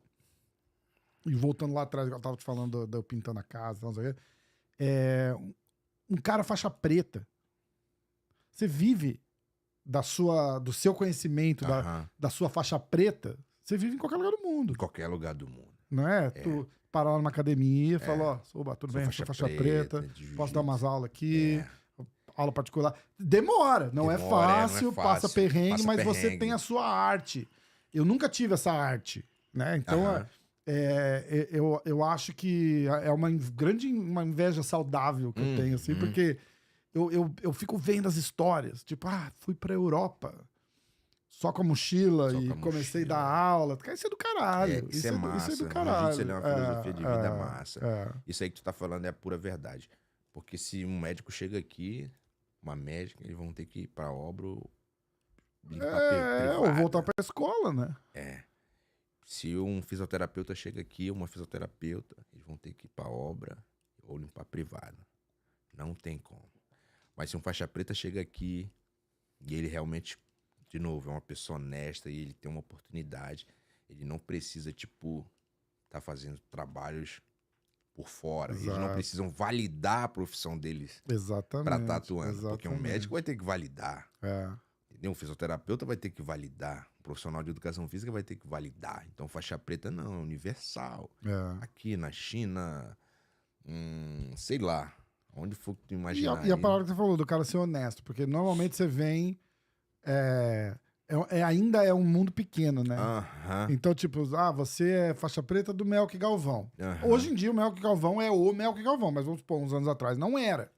Speaker 1: e voltando lá atrás, eu tava te falando do pintando a casa, não sei o quê, um cara faixa preta. Você vive do seu conhecimento, da sua faixa preta, você vive em qualquer lugar do mundo.
Speaker 2: Em qualquer lugar do mundo.
Speaker 1: Não é? Tu parar lá numa academia e fala, tudo bem, eu sou faixa preta, posso dar umas aulas aqui, aula particular. Demora, não é fácil, passa perrengue, mas você tem a sua arte. Eu nunca tive essa arte, né? Então, eu acho que é uma inveja saudável que eu tenho, assim, porque eu fico vendo as histórias, tipo, fui pra Europa só com a mochila comecei a dar aula. Isso é do caralho.
Speaker 2: Isso é massa.
Speaker 1: Isso é do caralho.
Speaker 2: Isso é uma filosofia de vida massa. Isso aí que tu tá falando é a pura verdade. Porque se um médico chega aqui, uma médica, eles vão ter que ir pra obra ou
Speaker 1: ou voltar pra escola, né?
Speaker 2: Se um fisioterapeuta chega aqui, uma fisioterapeuta, eles vão ter que ir pra obra ou limpar privada. Não tem como. Mas se um faixa preta chega aqui e ele realmente, de novo, é uma pessoa honesta e ele tem uma oportunidade, ele não precisa, tá fazendo trabalhos por fora. Exato. Eles não precisam validar a profissão deles pra estar atuando. Porque um médico vai ter que validar. Entendeu? Um fisioterapeuta vai ter que validar. Um profissional de educação física vai ter que validar. Então, faixa preta não, é universal. Aqui na China, sei lá, onde for que tu imaginar.
Speaker 1: E a palavra que você falou, do cara ser honesto, porque normalmente você vem... ainda é um mundo pequeno, né? Então, você é faixa preta do Melk Galvão. Hoje em dia, o Melk Galvão é o Melk Galvão, mas vamos supor, uns anos atrás não era.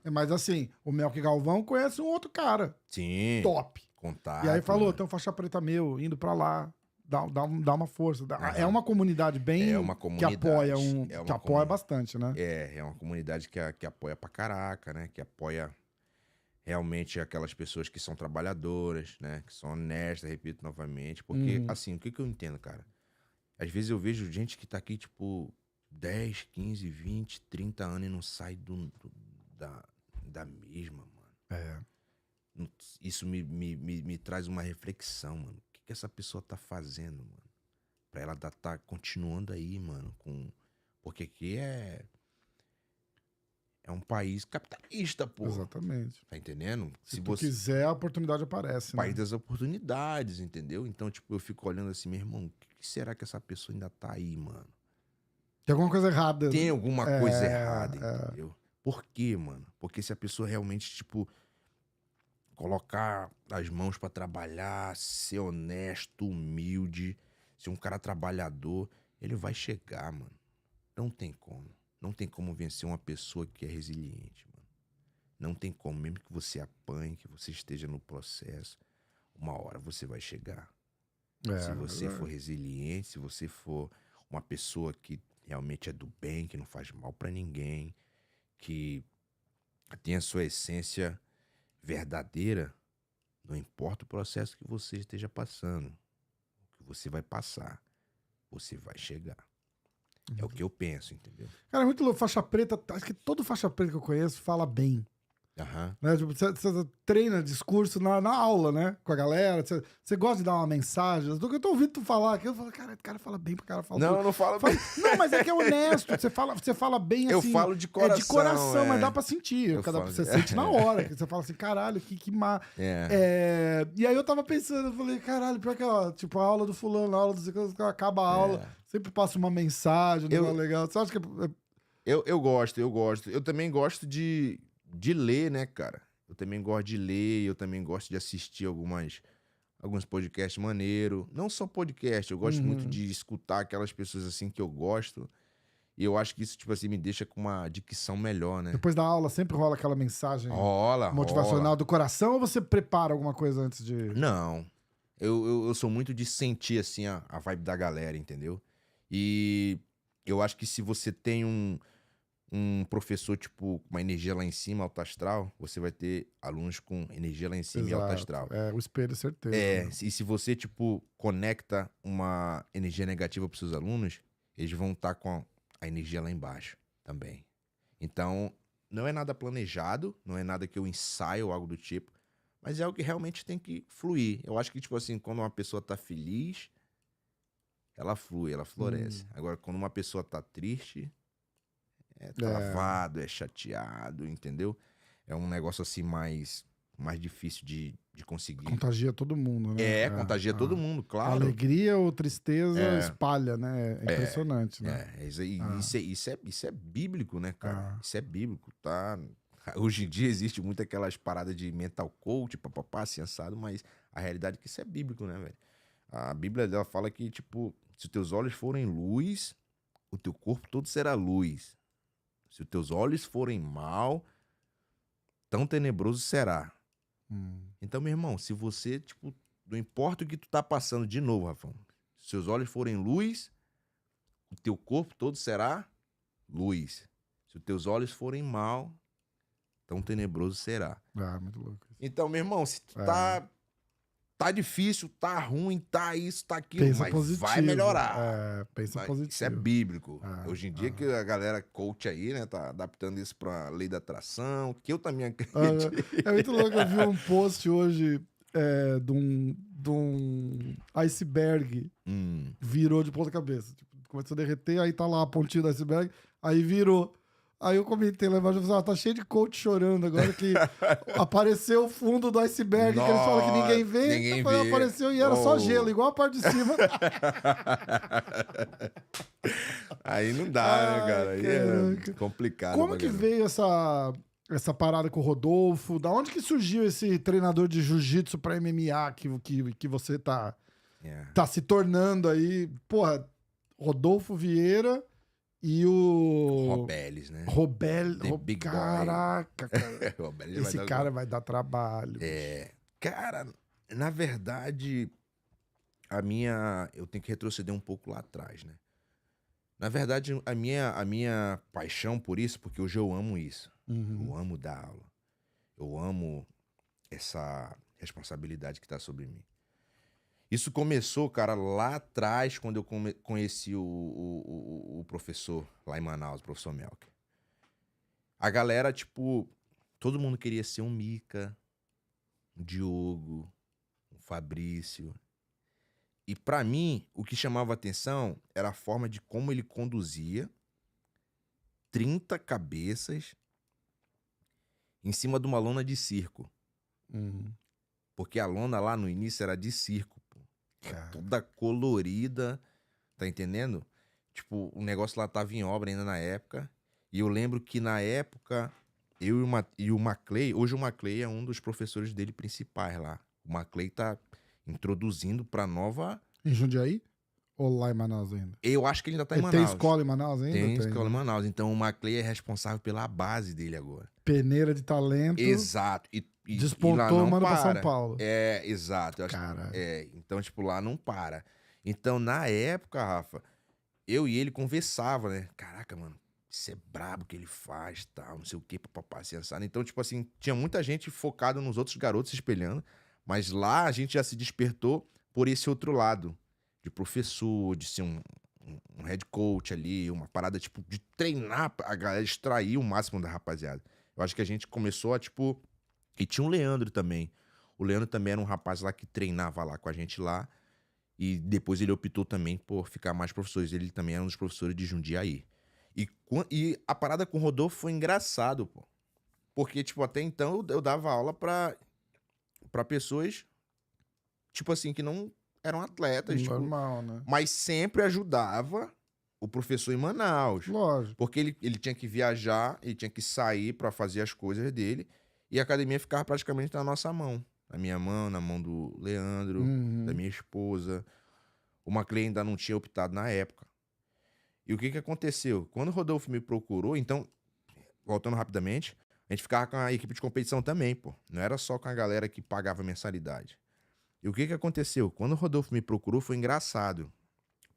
Speaker 1: Mas assim, o Melk Galvão conhece um outro cara.
Speaker 2: Sim.
Speaker 1: Top.
Speaker 2: Contato,
Speaker 1: e aí falou, tem um faixa preta meu, indo pra lá. Dá uma força. É uma comunidade bem... que apoia que apoia bastante, né?
Speaker 2: É uma comunidade que apoia pra caraca, né? Que apoia... realmente aquelas pessoas que são trabalhadoras, né? Que são honestas, repito novamente. Porque, assim, o que eu entendo, cara? Às vezes eu vejo gente que tá aqui, 10, 15, 20, 30 anos e não sai da mesma, mano. Isso me traz uma reflexão, mano. O que essa pessoa tá fazendo, mano? Pra ela tá continuando aí, mano. Porque aqui é um país capitalista, pô.
Speaker 1: Exatamente.
Speaker 2: Tá entendendo?
Speaker 1: Se você quiser, a oportunidade aparece, né?
Speaker 2: País das oportunidades, entendeu? Então, eu fico olhando assim, meu irmão, o que será que essa pessoa ainda tá aí, mano?
Speaker 1: Tem alguma coisa errada.
Speaker 2: Tem alguma coisa errada, entendeu? Por quê, mano? Porque se a pessoa realmente, colocar as mãos pra trabalhar, ser honesto, humilde, ser um cara trabalhador, ele vai chegar, mano. Não tem como. Não tem como vencer uma pessoa que é resiliente, mano. Não tem como. Mesmo que você apanhe, que você esteja no processo, uma hora você vai chegar. Se você for resiliente, se você for uma pessoa que realmente é do bem, que não faz mal pra ninguém, que tem a sua essência verdadeira, não importa o processo que você esteja passando, o que você vai passar, você vai chegar. É o que eu penso, entendeu?
Speaker 1: Cara, é muito louco. Faixa preta, acho que todo faixa preta que eu conheço fala bem. Né? Tipo, você treina discurso na aula, né? Com a galera. Você gosta de dar uma mensagem. Do que eu tô ouvindo tu falar aqui, eu falo, cara, o cara fala bem pro cara falar.
Speaker 2: Não, não fala bem.
Speaker 1: Não, mas é que é honesto. Você fala bem assim.
Speaker 2: Eu falo de coração.
Speaker 1: É de coração, mas dá pra sentir. Você sente na hora. Você fala assim, caralho, que má. E aí eu tava pensando, eu falei, caralho, pior que, ó, tipo, a aula do fulano, a aula do acaba a aula, sempre passa uma mensagem, um negócio legal. Você acha que
Speaker 2: Eu gosto. Eu também gosto de ler, né, cara? Eu também gosto de ler, eu também gosto de assistir alguns podcasts maneiros. Não só podcast, eu gosto muito de escutar aquelas pessoas assim que eu gosto. E eu acho que isso, tipo assim, me deixa com uma dicção melhor, né?
Speaker 1: Depois da aula sempre rola aquela mensagem motivacional do coração ou você prepara alguma coisa antes de...
Speaker 2: Não. Eu sou muito de sentir, assim, a vibe da galera, entendeu? E eu acho que se você tem um professor, tipo, com uma energia lá em cima, alto astral, você vai ter alunos com energia lá em cima e alto astral.
Speaker 1: É, o espelho, certeza.
Speaker 2: E se você, tipo, conecta uma energia negativa pros seus alunos, eles vão estar com a energia lá embaixo também. Então, não é nada planejado, não é nada que eu ensaio ou algo do tipo, mas é algo que realmente tem que fluir. Eu acho que, tipo assim, quando uma pessoa tá feliz, ela flui, ela floresce. Agora, quando uma pessoa tá triste... É travado, é chateado, entendeu? É um negócio assim mais difícil de conseguir.
Speaker 1: Contagia todo mundo, né?
Speaker 2: Contagia todo mundo, claro.
Speaker 1: Alegria ou tristeza espalha, né? É impressionante, né?
Speaker 2: Isso é bíblico, né, cara? Isso é bíblico, tá? Hoje em dia existe muito aquelas paradas de mental coach, papapá, assim, assado, mas a realidade é que isso é bíblico, né, velho? A Bíblia dela fala que, tipo, se os teus olhos forem luz, o teu corpo todo será luz. Se os teus olhos forem mal, tão tenebroso será. Então, meu irmão, se você, tipo, não importa o que tu tá passando, de novo, Rafão, se seus olhos forem luz, o teu corpo todo será luz. Se os teus olhos forem mal, tão tenebroso será.
Speaker 1: Muito louco.
Speaker 2: Então, meu irmão, se tu tá difícil, tá ruim, tá isso, tá aquilo,
Speaker 1: pensa
Speaker 2: mas
Speaker 1: positivo.
Speaker 2: vai melhorar.
Speaker 1: Pensa positivo.
Speaker 2: Isso é bíblico. Hoje em dia que a galera coach aí, né, tá adaptando isso pra lei da atração, que eu também acredito.
Speaker 1: É muito louco, eu vi um post hoje de um iceberg virou de ponta cabeça. Tipo, começou a derreter, aí tá lá a pontinha do iceberg, aí virou. Aí eu comentei lá embaixo, tá cheio de coach chorando agora que apareceu o fundo do iceberg, que eles falam que ninguém vê.
Speaker 2: Ninguém vê.
Speaker 1: Apareceu e era só gelo, igual a parte de cima.
Speaker 2: Aí não dá, né, cara? Aí é complicado.
Speaker 1: Como que veio essa parada com o Rodolfo? Da onde que surgiu esse treinador de jiu-jitsu pra MMA que você tá se tornando aí? Porra, Rodolfo Vieira... E o...
Speaker 2: Robeles, né?
Speaker 1: Caraca, cara. Esse cara vai dar trabalho.
Speaker 2: Cara, na verdade, eu tenho que retroceder um pouco lá atrás, né? Na verdade, a minha paixão por isso, porque hoje eu amo isso. Eu amo dar aula. Eu amo essa responsabilidade que tá sobre mim. Isso começou, cara, lá atrás, quando eu conheci o professor lá em Manaus, o professor Melker. A galera, tipo, todo mundo queria ser um Mica, um Diogo, um Fabrício. E pra mim, o que chamava atenção era a forma de como ele conduzia 30 cabeças em cima de uma lona de circo. Porque a lona lá no início era de circo. Toda colorida, tá entendendo? Tipo, o negócio lá tava em obra ainda na época. E eu lembro que na época, eu e o Maclay, hoje o Maclay é um dos professores dele principais lá. O Maclay tá introduzindo pra nova...
Speaker 1: Em Jundiaí? Ou lá em Manaus ainda?
Speaker 2: Eu acho que ele ainda tá em
Speaker 1: Ele
Speaker 2: Manaus.
Speaker 1: tem escola em Manaus ainda?
Speaker 2: Tem escola em Manaus. Então o Maclay é responsável pela base dele agora.
Speaker 1: Peneira de talento.
Speaker 2: Exato. E lá
Speaker 1: Despontou,
Speaker 2: não
Speaker 1: manda pra São
Speaker 2: para.
Speaker 1: Paulo.
Speaker 2: Exato. Eu acho,
Speaker 1: Caralho.
Speaker 2: então, tipo, lá não para. Então, na época, Rafa, eu e ele conversava, né? Caraca, mano, isso é brabo que ele faz, tal, não sei o que, papapá, sensado. Então, tipo assim, tinha muita gente focada nos outros garotos se espelhando, mas lá a gente já se despertou por esse outro lado, de professor, de ser um head coach ali, uma parada, tipo, de treinar a galera, extrair o máximo da rapaziada. Eu acho que a gente começou a, tipo... E tinha o Leandro também. O Leandro também era um rapaz lá que treinava lá com a gente lá. E depois ele optou também por ficar mais professores. Ele também era um dos professores de Jundiaí. E a parada com o Rodolfo foi engraçado, pô. Porque, tipo, até então eu dava aula pra pessoas, tipo assim, que não eram atletas.
Speaker 1: Normal,
Speaker 2: tipo,
Speaker 1: né?
Speaker 2: Mas sempre ajudava o professor em Manaus.
Speaker 1: Lógico.
Speaker 2: Porque ele tinha que viajar, ele tinha que sair pra fazer as coisas dele. E a academia ficava praticamente na nossa mão. Na minha mão, na mão do Leandro, da minha esposa. O Maclay ainda não tinha optado na época. E o que aconteceu? Quando o Rodolfo me procurou, então, voltando rapidamente, a gente ficava com a equipe de competição também, pô. Não era só com a galera que pagava mensalidade. E o que aconteceu? Quando o Rodolfo me procurou, foi engraçado.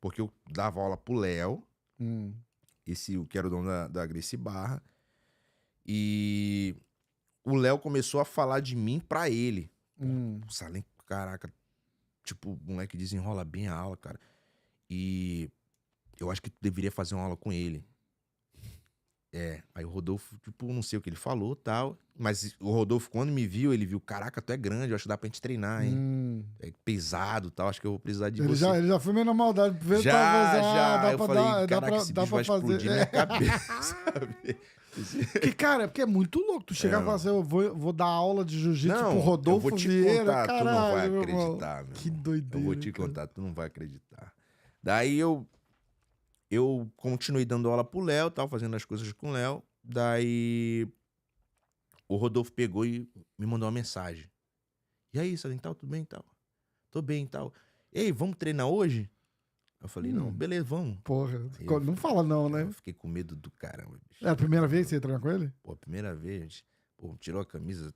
Speaker 2: Porque eu dava aula pro Léo, o que era o dono da Gracie Barra, e o Léo começou a falar de mim pra ele. O Salem, caraca, tipo, o moleque desenrola bem a aula, cara. E eu acho que tu deveria fazer uma aula com ele. Aí o Rodolfo, tipo, não sei o que ele falou e tal. Mas o Rodolfo, quando me viu, ele viu, caraca, tu é grande, eu acho que dá pra gente treinar, hein? É pesado e tal, acho que eu vou precisar de você.
Speaker 1: Ele já foi meio na maldade.
Speaker 2: Já.
Speaker 1: Dá
Speaker 2: eu
Speaker 1: pra
Speaker 2: falei,
Speaker 1: dar,
Speaker 2: caraca, esse
Speaker 1: dá
Speaker 2: bicho
Speaker 1: pra
Speaker 2: vai
Speaker 1: fazer.
Speaker 2: explodir minha cabeça, sabe?
Speaker 1: Porque é muito louco. Tu chegar e falar assim, eu vou dar aula de jiu-jitsu pro Rodolfo
Speaker 2: eu vou te
Speaker 1: Vieira.
Speaker 2: contar,
Speaker 1: Caralho,
Speaker 2: tu não vai
Speaker 1: meu
Speaker 2: acreditar,
Speaker 1: irmão.
Speaker 2: meu
Speaker 1: Que
Speaker 2: irmão.
Speaker 1: doideira.
Speaker 2: Eu vou te
Speaker 1: cara.
Speaker 2: contar, tu não vai acreditar. Daí eu continuei dando aula pro Léo, tal, fazendo as coisas com o Léo. Daí o Rodolfo pegou e me mandou uma mensagem. E aí, Salim, tal, tudo bem, tal? Tô bem, tal. Ei, vamos treinar hoje? Eu falei, não, beleza, vamos.
Speaker 1: Porra,
Speaker 2: Aí
Speaker 1: não fala não, né?
Speaker 2: Eu fiquei com medo do caramba, bicho.
Speaker 1: É a primeira vez que você ia treinar com ele?
Speaker 2: Pô, a primeira vez, pô, tirou a camisa.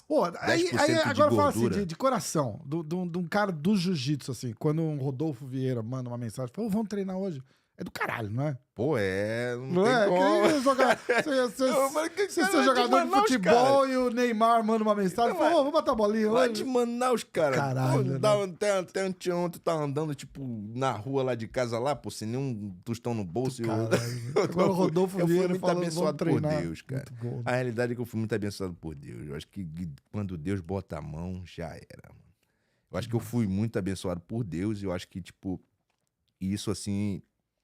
Speaker 1: Pô, aí agora fala assim,
Speaker 2: gordura.
Speaker 1: de coração, de um cara do jiu-jitsu, assim, quando um Rodolfo Vieira manda uma mensagem, fala, vamos treinar hoje. É do caralho, não é?
Speaker 2: Pô,
Speaker 1: não
Speaker 2: tem
Speaker 1: é?
Speaker 2: como.
Speaker 1: Se você jogador de futebol e o Neymar manda uma mensagem, fala, vamos bater a bolinha
Speaker 2: Lá
Speaker 1: hoje.
Speaker 2: de Manaus, cara.
Speaker 1: Caralho,
Speaker 2: Pô, até um tio tu tá andando, tipo, na rua lá de casa lá, pô, sem nenhum tostão no bolso.
Speaker 1: Agora o Rodolfo
Speaker 2: eu fui
Speaker 1: Vieira
Speaker 2: muito
Speaker 1: falando,
Speaker 2: abençoado por
Speaker 1: treinar.
Speaker 2: Deus, cara.
Speaker 1: Bom.
Speaker 2: A realidade é que eu fui muito abençoado por Deus. Eu acho que quando Deus bota a mão, já era, mano. Eu acho que eu fui muito abençoado por Deus e eu acho que, tipo, isso, assim,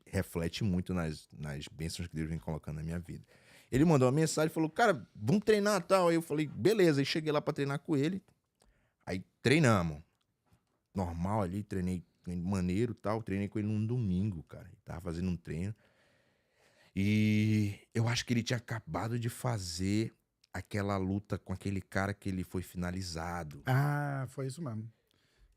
Speaker 2: reflete muito nas bênçãos que Deus vem colocando na minha vida. Ele mandou uma mensagem e falou, cara, vamos treinar e tal. Aí eu falei, beleza. Aí cheguei lá pra treinar com ele. Aí treinamos. Normal ali, treinei maneiro e tal. Treinei com ele num domingo, cara. Ele tava fazendo um treino. E eu acho que ele tinha acabado de fazer aquela luta com aquele cara que ele foi finalizado.
Speaker 1: Ah, foi isso mesmo.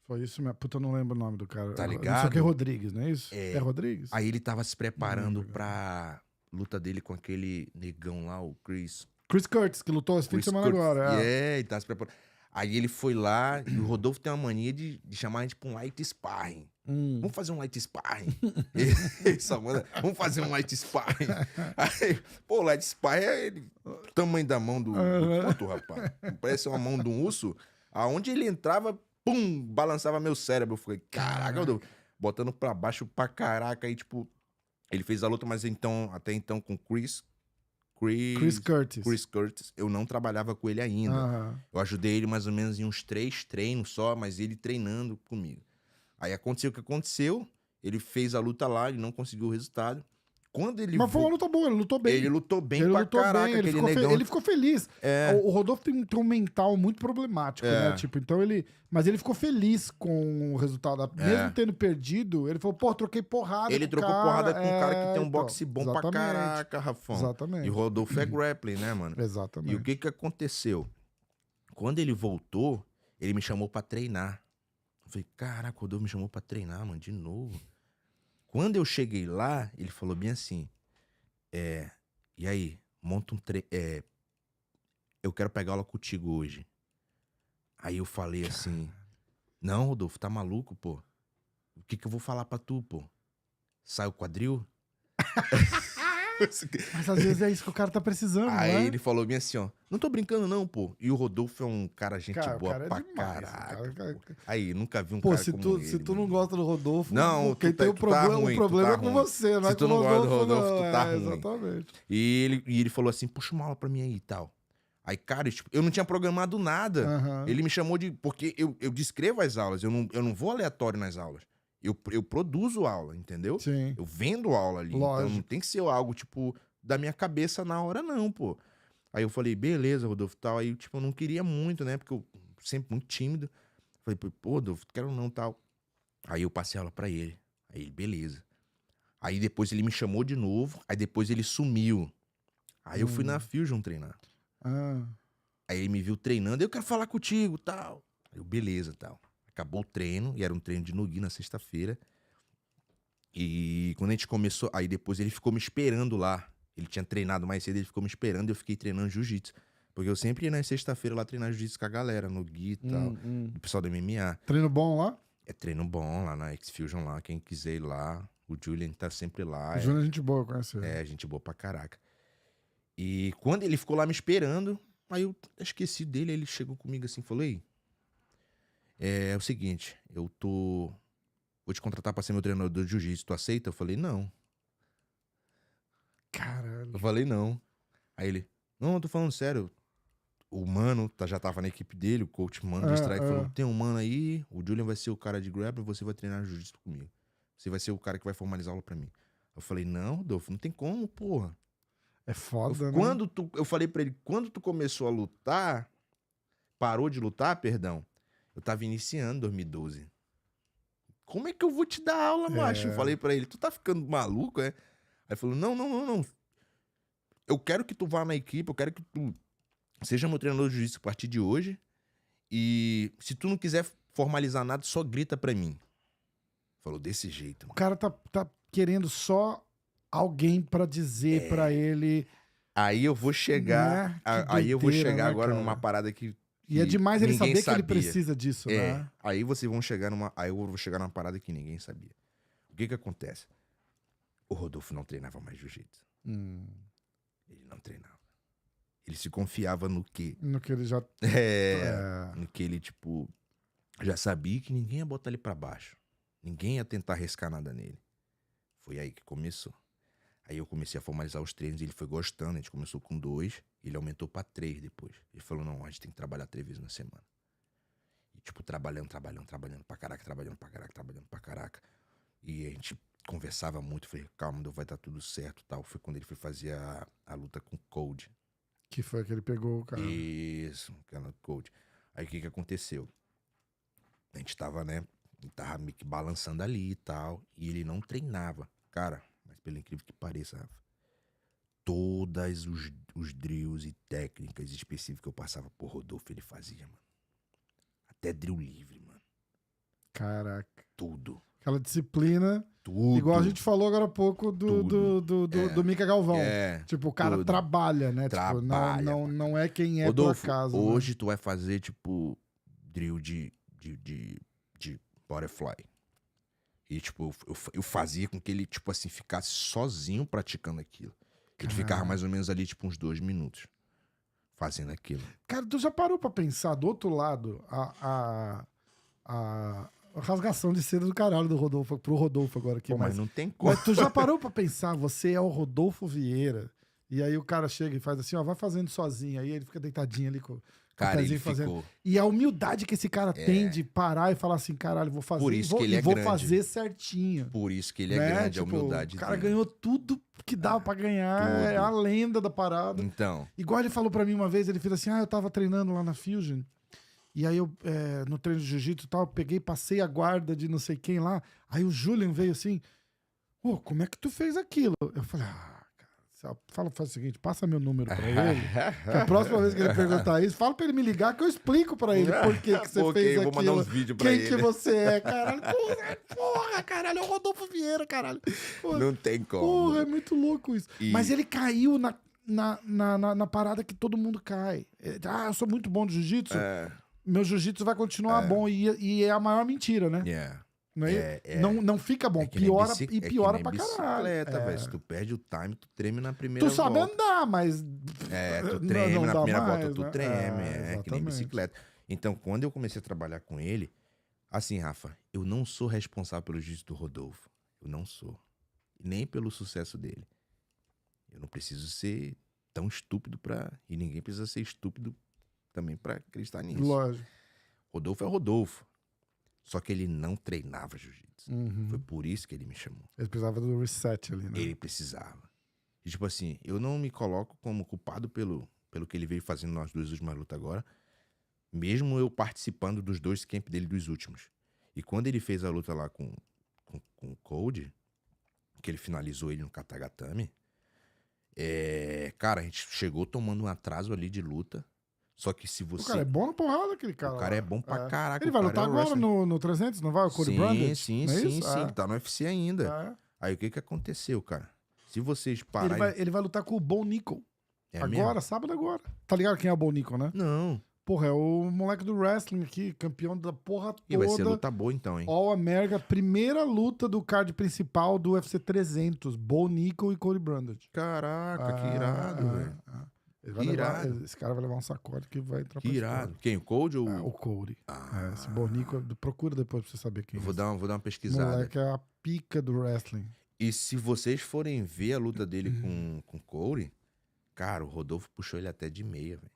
Speaker 1: Foi isso mesmo. Puta, eu não lembro o nome do cara.
Speaker 2: Tá ligado?
Speaker 1: Não sei o que é Rodrigues, não é isso? É Rodrigues?
Speaker 2: Aí ele tava se preparando pra luta dele com aquele negão lá, o Chris
Speaker 1: Curtis, que lutou esse fim de semana agora.
Speaker 2: Ele tava se preparando. Aí ele foi lá e o Rodolfo tem uma mania de chamar a gente pra um light sparring. Vamos fazer um light sparring. Vamos fazer um light sparring. Aí, pô, o light sparring é o tamanho da mão do puto, rapaz. Parece uma mão de um urso. Aonde ele entrava, pum, balançava meu cérebro. Eu falei, caraca, Rodolfo. Botando pra baixo pra caraca. Aí, tipo, ele fez a luta, mas até então com Chris Curtis. Eu não trabalhava com ele ainda. Eu ajudei ele mais ou menos em uns 3 treinos só, mas ele treinando comigo. Aí aconteceu o que aconteceu. Ele fez a luta lá, ele não conseguiu o resultado.
Speaker 1: Mas foi uma luta boa, ele lutou bem.
Speaker 2: Ele lutou bem pra caraca, aquele negão.
Speaker 1: Ele ficou feliz. O Rodolfo tem um mental muito problemático, né? Tipo, então mas ele ficou feliz com o resultado. Mesmo tendo perdido, ele falou, pô, troquei porrada
Speaker 2: Ele trocou porrada com um cara que tem um boxe
Speaker 1: então,
Speaker 2: bom pra caraca, Rafão.
Speaker 1: Exatamente.
Speaker 2: E o Rodolfo é grappling, né, mano?
Speaker 1: Exatamente.
Speaker 2: E o que aconteceu? Quando ele voltou, ele me chamou pra treinar. Eu falei, caraca, o Rodolfo me chamou pra treinar, mano, de novo. Quando eu cheguei lá, ele falou bem assim, e aí, monta um treino, eu quero pegar aula contigo hoje. Aí eu falei assim, não, Rodolfo, tá maluco, pô? O que eu vou falar pra tu, pô? Sai o quadril?
Speaker 1: Mas às vezes é isso que o cara tá precisando,
Speaker 2: Aí
Speaker 1: né?
Speaker 2: ele falou bem assim, ó, não tô brincando não, pô. E o Rodolfo é um cara gente
Speaker 1: Cara,
Speaker 2: boa
Speaker 1: o cara é
Speaker 2: pra
Speaker 1: demais,
Speaker 2: caraca,
Speaker 1: cara.
Speaker 2: pô. Aí, nunca vi um
Speaker 1: Pô,
Speaker 2: cara
Speaker 1: se
Speaker 2: como
Speaker 1: tu, se
Speaker 2: ele,
Speaker 1: tu não
Speaker 2: mano.
Speaker 1: gosta do Rodolfo,
Speaker 2: Não,
Speaker 1: quem tem o
Speaker 2: tu tá
Speaker 1: problema,
Speaker 2: ruim,
Speaker 1: o problema
Speaker 2: tu
Speaker 1: é
Speaker 2: tá
Speaker 1: com
Speaker 2: ruim.
Speaker 1: você, não
Speaker 2: Se
Speaker 1: é
Speaker 2: tu
Speaker 1: com o
Speaker 2: não gosta do
Speaker 1: Rodolfo,
Speaker 2: Rodolfo,
Speaker 1: não.
Speaker 2: tu tá
Speaker 1: É,
Speaker 2: ruim.
Speaker 1: exatamente.
Speaker 2: E ele falou assim, puxa uma aula pra mim aí e tal. Aí, cara, tipo, eu não tinha programado nada.
Speaker 1: Aham.
Speaker 2: Ele me chamou de... Porque eu descrevo as aulas, eu não vou aleatório nas aulas. Eu produzo aula, entendeu?
Speaker 1: Sim,
Speaker 2: Eu vendo aula ali. Então não
Speaker 1: lógico.
Speaker 2: tem que ser algo, tipo, da minha cabeça na hora, não, pô. Aí eu falei, beleza, Rodolfo, tal. Aí, tipo, eu não queria muito, né? Porque eu sempre muito tímido. Falei, pô, Rodolfo, quero não, tal. Aí eu passei a aula pra ele. Aí ele, beleza. Aí depois ele me chamou de novo. Aí depois ele sumiu. Aí eu fui na Fusion treinar.
Speaker 1: Ah,
Speaker 2: Aí ele me viu treinando. Eu quero falar contigo, tal. Aí eu, beleza, tal. Acabou o treino. E era um treino de no-gi na sexta-feira. E quando a gente começou... Aí depois ele ficou me esperando lá. Ele tinha treinado mais cedo, ele ficou me esperando e eu fiquei treinando jiu-jitsu. Porque eu sempre ia na sexta-feira lá treinar jiu-jitsu com a galera, no Gui e tal. O pessoal do MMA.
Speaker 1: Treino bom lá?
Speaker 2: É treino bom lá na X-Fusion lá, quem quiser ir lá. O Julian tá sempre lá.
Speaker 1: O Júnior é gente boa, conhece ele.
Speaker 2: Gente boa pra caraca. E quando ele ficou lá me esperando, aí eu esqueci dele, aí ele chegou comigo assim e falou, ei, é o seguinte, vou te contratar pra ser meu treinador de jiu-jitsu, tu aceita? Eu falei, não.
Speaker 1: Caralho.
Speaker 2: Eu falei, não. Aí ele, não, eu tô falando sério. O Mano já tava na equipe dele, o coach Mano de strike falou, tem um Mano aí, o Julian vai ser o cara de grappling, você vai treinar jiu-jitsu comigo. Você vai ser o cara que vai formalizar aula pra mim. Eu falei, não, Rodolfo, não tem como, porra.
Speaker 1: É foda, né?
Speaker 2: Eu falei pra ele, quando tu começou a lutar, parou de lutar, perdão, eu tava iniciando em 2012. Como é que eu vou te dar aula, macho? Eu falei pra ele, tu tá ficando maluco, é? Aí ele falou, não. Eu quero que tu vá na equipe, eu quero que tu seja meu treinador de jiu-jitsu a partir de hoje. E se tu não quiser formalizar nada, só grita pra mim. Falou desse jeito.
Speaker 1: O cara tá querendo só alguém pra dizer pra ele.
Speaker 2: Aí eu vou chegar.
Speaker 1: Né?
Speaker 2: Aí eu vou
Speaker 1: doideira,
Speaker 2: chegar
Speaker 1: né,
Speaker 2: agora
Speaker 1: cara?
Speaker 2: numa parada que.
Speaker 1: E é demais ele
Speaker 2: ninguém
Speaker 1: saber
Speaker 2: sabia.
Speaker 1: que ele precisa disso, né?
Speaker 2: Aí vocês vão chegar numa. Aí eu vou chegar numa parada que ninguém sabia. O que acontece? O Rodolfo não treinava mais jiu-jitsu. Ele não treinava. Ele se confiava no quê?
Speaker 1: No que ele já.
Speaker 2: No que ele, tipo, já sabia que ninguém ia botar ele pra baixo. Ninguém ia tentar arriscar nada nele. Foi aí que começou. Aí eu comecei a formalizar os treinos e ele foi gostando. A gente começou com 2, ele aumentou pra 3 depois. Ele falou, não, a gente tem que trabalhar 3 vezes na semana. E tipo, trabalhando pra caraca. E a gente conversava muito, falei, calma, vai dar tudo certo, tal. Foi quando ele foi fazer a luta com o Cold.
Speaker 1: Que foi que ele pegou, cara.
Speaker 2: Isso, aquela Cold. Aí o que aconteceu? A gente tava, né, tava meio que balançando ali e tal, e ele não treinava. Cara, mas pelo incrível que pareça, Rafa, todas os drills e técnicas específicas que eu passava por Rodolfo, ele fazia, mano. Até drill livre, mano.
Speaker 1: Caraca.
Speaker 2: Tudo.
Speaker 1: Aquela disciplina.
Speaker 2: Tudo.
Speaker 1: Igual a gente falou agora há pouco do Mika Galvão. Tipo, o cara trabalha, né?
Speaker 2: Trabalha,
Speaker 1: tipo, não é quem é
Speaker 2: Rodolfo,
Speaker 1: por acaso.
Speaker 2: hoje
Speaker 1: né?
Speaker 2: tu vai fazer, tipo, drill de butterfly. E, tipo, eu fazia com que ele, tipo assim, ficasse sozinho praticando aquilo. Ele ficava mais ou menos ali, tipo, uns 2 minutos fazendo aquilo.
Speaker 1: Cara, tu já parou pra pensar do outro lado a rasgação de seda do caralho do Rodolfo, pro Rodolfo agora aqui.
Speaker 2: Pô, mas não tem como.
Speaker 1: Mas tu já parou pra pensar, você é o Rodolfo Vieira, e aí o cara chega e faz assim, ó, vai fazendo sozinho, aí ele fica deitadinho ali com
Speaker 2: Cara,
Speaker 1: o
Speaker 2: ele
Speaker 1: fazendo.
Speaker 2: ficou...
Speaker 1: E a humildade que esse cara tem de parar e falar assim, caralho, vou fazer,
Speaker 2: Por isso que ele é
Speaker 1: vou
Speaker 2: grande.
Speaker 1: fazer certinho.
Speaker 2: Por isso que ele é
Speaker 1: né?
Speaker 2: grande,
Speaker 1: Tipo,
Speaker 2: a humildade
Speaker 1: o cara
Speaker 2: dele.
Speaker 1: ganhou tudo que dava pra ganhar,
Speaker 2: tudo.
Speaker 1: é a lenda da parada.
Speaker 2: Então,
Speaker 1: Igual ele falou pra mim uma vez, ele fez assim, eu tava treinando lá na Fusion, e aí eu, no treino de jiu-jitsu e tal, eu peguei, passei a guarda de não sei quem lá, aí o Julian veio assim, como é que tu fez aquilo? Eu falei, cara, Faz o seguinte, passa meu número pra ele, que a próxima vez que ele perguntar isso, fala pra ele me ligar que eu explico pra ele por que você fez aquilo.
Speaker 2: Vou mandar uns vídeos pra ele.
Speaker 1: Quem que você é, caralho. Porra, caralho, é o Rodolfo Vieira, caralho. Porra,
Speaker 2: não tem como.
Speaker 1: Porra, é muito louco isso. Mas ele caiu na parada que todo mundo cai. Eu sou muito bom de jiu-jitsu. Meu jiu-jitsu vai continuar bom. E é a maior mentira, né? Não, não fica bom, piora e piora pra caralho.
Speaker 2: Velho. Se tu perde o time, tu treme na primeira volta.
Speaker 1: Tu sabe andar, mas...
Speaker 2: tu treme na primeira volta, tu
Speaker 1: né?
Speaker 2: treme. Que nem bicicleta. Então, quando eu comecei a trabalhar com ele, assim, Rafa, eu não sou responsável pelo jiu-jitsu do Rodolfo. Eu não sou. Nem pelo sucesso dele. Eu não preciso ser tão estúpido pra... E ninguém precisa ser estúpido também pra acreditar nisso.
Speaker 1: Lógico.
Speaker 2: Rodolfo é Rodolfo. Só que ele não treinava jiu-jitsu. Foi por isso que ele me chamou.
Speaker 1: Ele precisava do reset ali, né?
Speaker 2: Ele precisava. E tipo assim, eu não me coloco como culpado pelo que ele veio fazendo nas 2 últimas lutas agora. Mesmo eu participando dos 2 camp dele dos últimos. E quando ele fez a luta lá com o Cody, que ele finalizou ele no Katagatame, cara, a gente chegou tomando um atraso ali de luta. Só que se você...
Speaker 1: O cara é bom na porrada, aquele cara.
Speaker 2: O cara é bom pra caraca.
Speaker 1: Ele vai lutar agora no 300, não vai? O Cody Brandage?
Speaker 2: Sim. Ele tá no UFC ainda. Aí o que aconteceu, cara? Se vocês pararem...
Speaker 1: Ele vai lutar com o Bo Nickal. Agora,
Speaker 2: mesmo?
Speaker 1: sábado agora. Tá ligado quem é o Bo Nickal, né?
Speaker 2: Não.
Speaker 1: Porra, é o moleque do wrestling aqui, campeão da porra toda.
Speaker 2: E vai ser luta boa então, hein?
Speaker 1: All America, primeira luta do card principal do UFC 300. Bo Nickal e Cody Brandage.
Speaker 2: Caraca, que irado, velho.
Speaker 1: Esse cara vai levar um sacode que vai entrar
Speaker 2: pra irado. Quem? O Cody ou...
Speaker 1: o Cody. Esse Bonico, procura depois pra você saber quem
Speaker 2: é. Vou dar uma pesquisada.
Speaker 1: O moleque é a pica do wrestling.
Speaker 2: E se vocês forem ver a luta dele com o Cody, cara, o Rodolfo puxou ele até de meia, velho.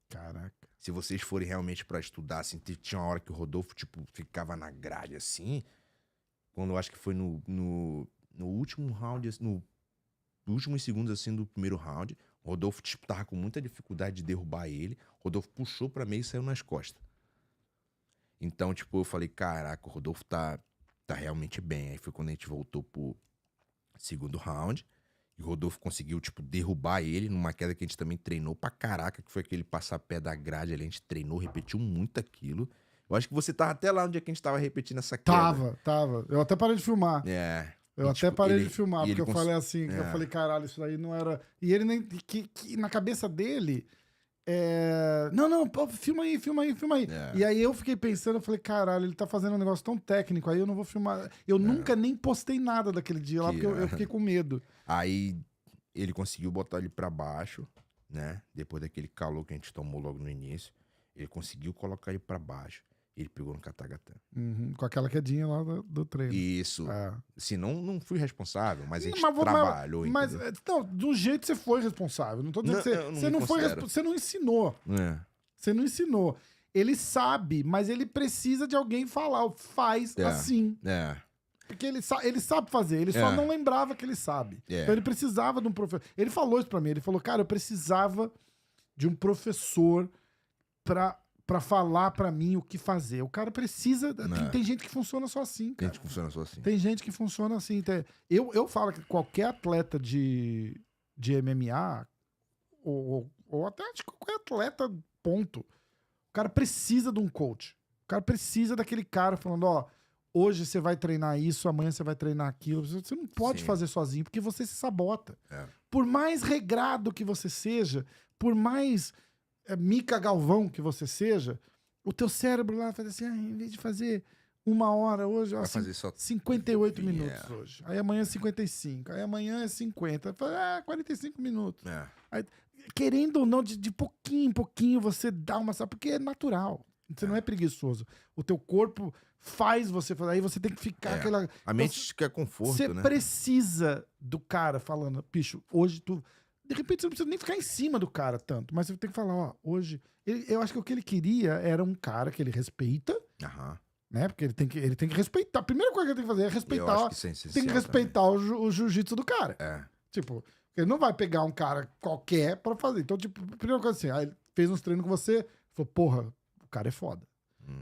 Speaker 1: Caraca.
Speaker 2: Se vocês forem realmente pra estudar, assim, tinha uma hora que o Rodolfo, tipo, ficava na grade, assim, quando eu acho que foi no último round, no últimos segundos, assim, do primeiro round, o Rodolfo, tipo, tava com muita dificuldade de derrubar ele. O Rodolfo puxou pra meio e saiu nas costas. Então, tipo, eu falei, caraca, o Rodolfo tá realmente bem. Aí foi quando a gente voltou pro segundo round. E o Rodolfo conseguiu, tipo, derrubar ele numa queda que a gente também treinou pra caraca, que foi aquele passar pé da grade ali. A gente treinou, repetiu muito aquilo. Eu acho que você tava até lá no dia que a gente tava repetindo essa queda.
Speaker 1: Tava. Eu até parei de filmar. Eu até parei de filmar, porque eu falei assim, eu falei, caralho, isso daí não era... E ele nem... Que na cabeça dele... Não, pô, filma aí. E aí eu fiquei pensando, eu falei, caralho, ele tá fazendo um negócio tão técnico, aí eu não vou filmar. Eu nunca nem postei nada daquele dia lá, porque eu fiquei com medo.
Speaker 2: Aí ele conseguiu botar ele pra baixo, né? Depois daquele calor que a gente tomou logo no início, ele conseguiu colocar ele pra baixo. Ele pegou no Katagatame.
Speaker 1: Com aquela quedinha lá do treino.
Speaker 2: Isso. Assim, não fui responsável, mas a gente trabalhou.
Speaker 1: Mas, não, de um jeito você foi responsável. Não tô dizendo que você não foi responsável. Você não ensinou. Você não ensinou. Ele sabe, mas ele precisa de alguém falar. Faz assim. Porque ele sabe fazer. Ele só não lembrava que ele sabe. Então ele precisava de um professor. Ele falou isso pra mim. Ele falou, cara, eu precisava de um professor pra falar pra mim o que fazer. O cara precisa... Tem gente que funciona só assim, cara. Tem gente que funciona assim. Eu falo que qualquer atleta de MMA, ou até de qualquer atleta, ponto, o cara precisa de um coach. O cara precisa daquele cara falando, ó, hoje você vai treinar isso, amanhã você vai treinar aquilo. Você não pode fazer sozinho, porque você se sabota. Por mais regrado que você seja, por mais... Mica Galvão que você seja, o teu cérebro lá faz assim, em vez de fazer 1 hora hoje,
Speaker 2: vai fazer só
Speaker 1: 58 minutos hoje. Aí amanhã é 55, aí amanhã é 50, 45 minutos. Aí, querendo ou não, de pouquinho em pouquinho você dá uma... Porque é natural, você não é preguiçoso. O teu corpo faz você fazer, aí você tem que ficar aquela...
Speaker 2: A mente quer conforto,
Speaker 1: você
Speaker 2: né?
Speaker 1: Você precisa do cara falando, bicho, hoje tu... De repente você não precisa nem ficar em cima do cara tanto, mas você tem que falar, ó, hoje... eu acho que o que ele queria era um cara que ele respeita, né? Porque ele tem que respeitar. A primeira coisa que ele tem que fazer é respeitar. Eu acho que isso é essencial, tem que respeitar o jiu-jitsu do cara. Tipo, ele não vai pegar um cara qualquer pra fazer. Então, tipo, a primeira coisa assim, aí ele fez uns treinos com você, falou, porra, o cara é foda.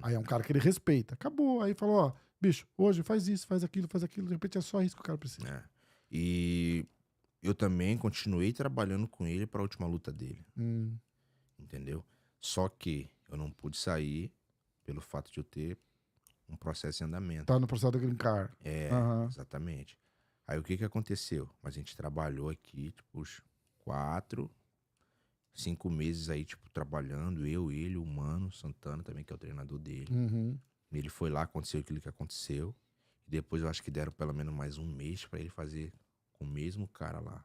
Speaker 1: Aí é um cara que ele respeita. Acabou. Aí falou, ó, bicho, hoje faz isso, faz aquilo. De repente é só isso que o cara precisa.
Speaker 2: E eu também continuei trabalhando com ele pra última luta dele. Entendeu? Só que eu não pude sair pelo fato de eu ter um processo em andamento.
Speaker 1: Tá no processo do Green Card.
Speaker 2: Exatamente. Aí o que aconteceu? Mas a gente trabalhou aqui, tipo, uns 4, 5 meses aí, tipo, trabalhando. Eu, ele, o Mano Santana também, que é o treinador dele. Ele foi lá, aconteceu aquilo que aconteceu. E depois eu acho que deram pelo menos mais um mês pra ele fazer com o mesmo cara lá.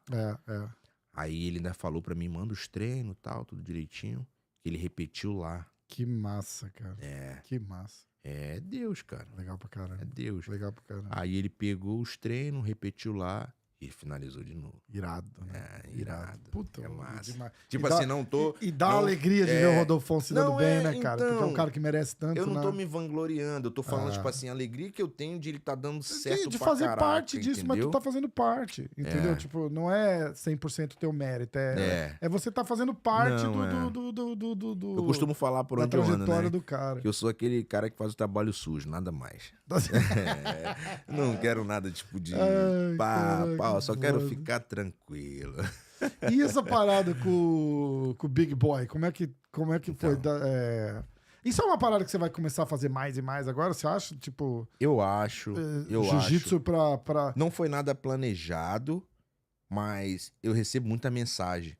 Speaker 2: Aí ele ainda falou pra mim, manda os treinos e tal, tudo direitinho. Que ele repetiu lá.
Speaker 1: Que massa, cara. Que massa.
Speaker 2: É Deus, cara.
Speaker 1: Legal pra caramba.
Speaker 2: É Deus.
Speaker 1: Legal pra caramba.
Speaker 2: Aí ele pegou os treinos, repetiu lá e finalizou de novo.
Speaker 1: Irado, né?
Speaker 2: Irado.
Speaker 1: Puta,
Speaker 2: é massa.
Speaker 1: demais.
Speaker 2: Tipo assim, não tô...
Speaker 1: E dá alegria de ver o Rodolfo se dando bem, né, cara? Porque é um cara que merece tanto,
Speaker 2: eu não tô
Speaker 1: né?
Speaker 2: me vangloriando, eu tô falando, tipo assim, a alegria que eu tenho de ele tá dando certo
Speaker 1: de
Speaker 2: pra
Speaker 1: fazer
Speaker 2: caraca,
Speaker 1: parte disso,
Speaker 2: entendeu?
Speaker 1: mas tu tá fazendo parte, entendeu? Tipo, não é 100% teu mérito, é você tá fazendo parte do
Speaker 2: Eu costumo falar por
Speaker 1: da
Speaker 2: onde eu ando,
Speaker 1: trajetória
Speaker 2: né?
Speaker 1: do cara.
Speaker 2: Que eu sou aquele cara que faz o trabalho sujo, nada mais. Não quero nada, tipo, de pá, eu só quero ficar tranquilo.
Speaker 1: E essa parada com o Big Boy, como é que foi? Isso é uma parada que você vai começar a fazer mais e mais agora, você acha? Tipo...
Speaker 2: Eu acho.
Speaker 1: Jiu-jitsu pra...
Speaker 2: Não foi nada planejado, mas eu recebo muita mensagem.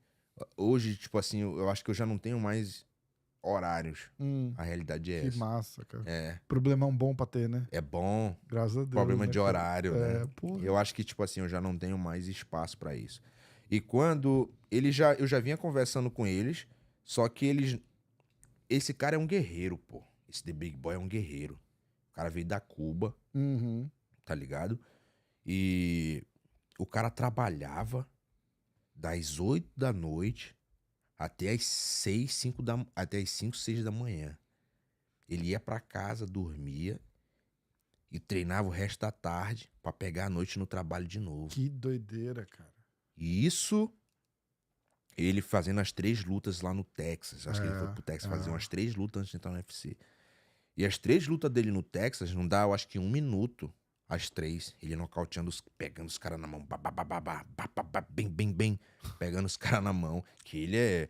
Speaker 2: Hoje, tipo assim, eu acho que eu já não tenho mais horários. A realidade é essa.
Speaker 1: Que massa, cara.
Speaker 2: É.
Speaker 1: Problemão bom pra ter, né?
Speaker 2: É bom.
Speaker 1: Graças a Deus.
Speaker 2: Problema
Speaker 1: né,
Speaker 2: de horário, né?
Speaker 1: Porra.
Speaker 2: Eu acho que, tipo assim, eu já não tenho mais espaço pra isso. E quando eu já vinha conversando com eles, só que esse cara é um guerreiro, pô. Esse The Big Boy é um guerreiro. O cara veio da Cuba, tá ligado? E o cara trabalhava das 8 da noite até as 5, 6 da manhã. Ele ia pra casa, dormia e treinava o resto da tarde pra pegar a noite no trabalho de novo.
Speaker 1: Que doideira, cara.
Speaker 2: E isso, ele fazendo as 3 lutas lá no Texas. Acho que ele foi pro Texas fazer umas 3 lutas antes de entrar no UFC. E as 3 lutas dele no Texas não dá, eu acho que 1 minuto. As 3. Ele nocauteando, pegando os caras na mão. Bem. Pegando os caras na mão. Que ele é...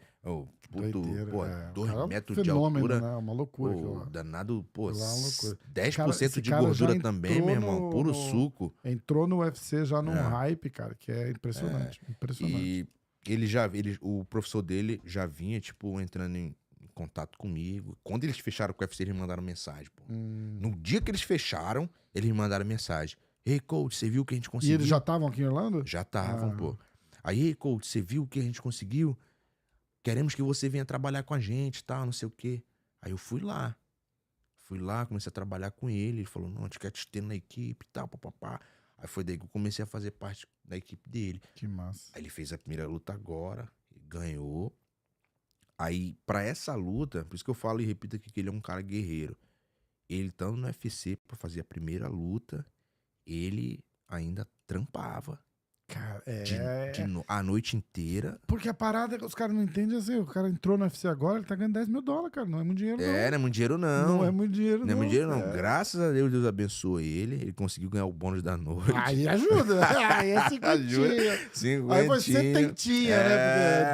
Speaker 1: Doideira,
Speaker 2: 2 metros de
Speaker 1: fenômeno,
Speaker 2: altura.
Speaker 1: né? Uma loucura.
Speaker 2: Danado, pô,
Speaker 1: Aquilo lá é uma loucura.
Speaker 2: 10% de gordura também, meu irmão. Puro suco.
Speaker 1: Entrou no UFC já num hype, cara, que é impressionante. Impressionante.
Speaker 2: E o professor dele já vinha, tipo, entrando em contato comigo. Quando eles fecharam com o UFC, eles me mandaram mensagem, pô. No dia que eles fecharam, eles me mandaram mensagem. Hey, coach, você viu o que a gente conseguiu?
Speaker 1: E eles já estavam aqui em Orlando?
Speaker 2: Já estavam, pô. Aí, hey, coach, você viu o que a gente conseguiu? Queremos que você venha trabalhar com a gente, tal, não sei o quê. Aí eu fui lá. Comecei a trabalhar com ele. Ele falou, não, a gente quer te ter na equipe e tal, papapá. Aí foi daí que eu comecei a fazer parte da equipe dele.
Speaker 1: Que massa.
Speaker 2: Aí ele fez a primeira luta agora, ganhou. Aí, pra essa luta, por isso que eu falo e repito aqui que ele é um cara guerreiro. Ele estando no UFC pra fazer a primeira luta, ele ainda trampava.
Speaker 1: Cara,
Speaker 2: a noite inteira.
Speaker 1: Porque a parada que os caras não entendem assim, o cara entrou no UFC agora, ele tá ganhando 10 mil dólares, cara. Não é muito dinheiro, não.
Speaker 2: Não é muito dinheiro, não.
Speaker 1: Não é muito dinheiro, não.
Speaker 2: Não é muito dinheiro, não. Graças a Deus, Deus abençoou ele. Ele conseguiu ganhar o bônus da noite.
Speaker 1: Aí ajuda. Aí é 50. Aí foi 70, né? Porque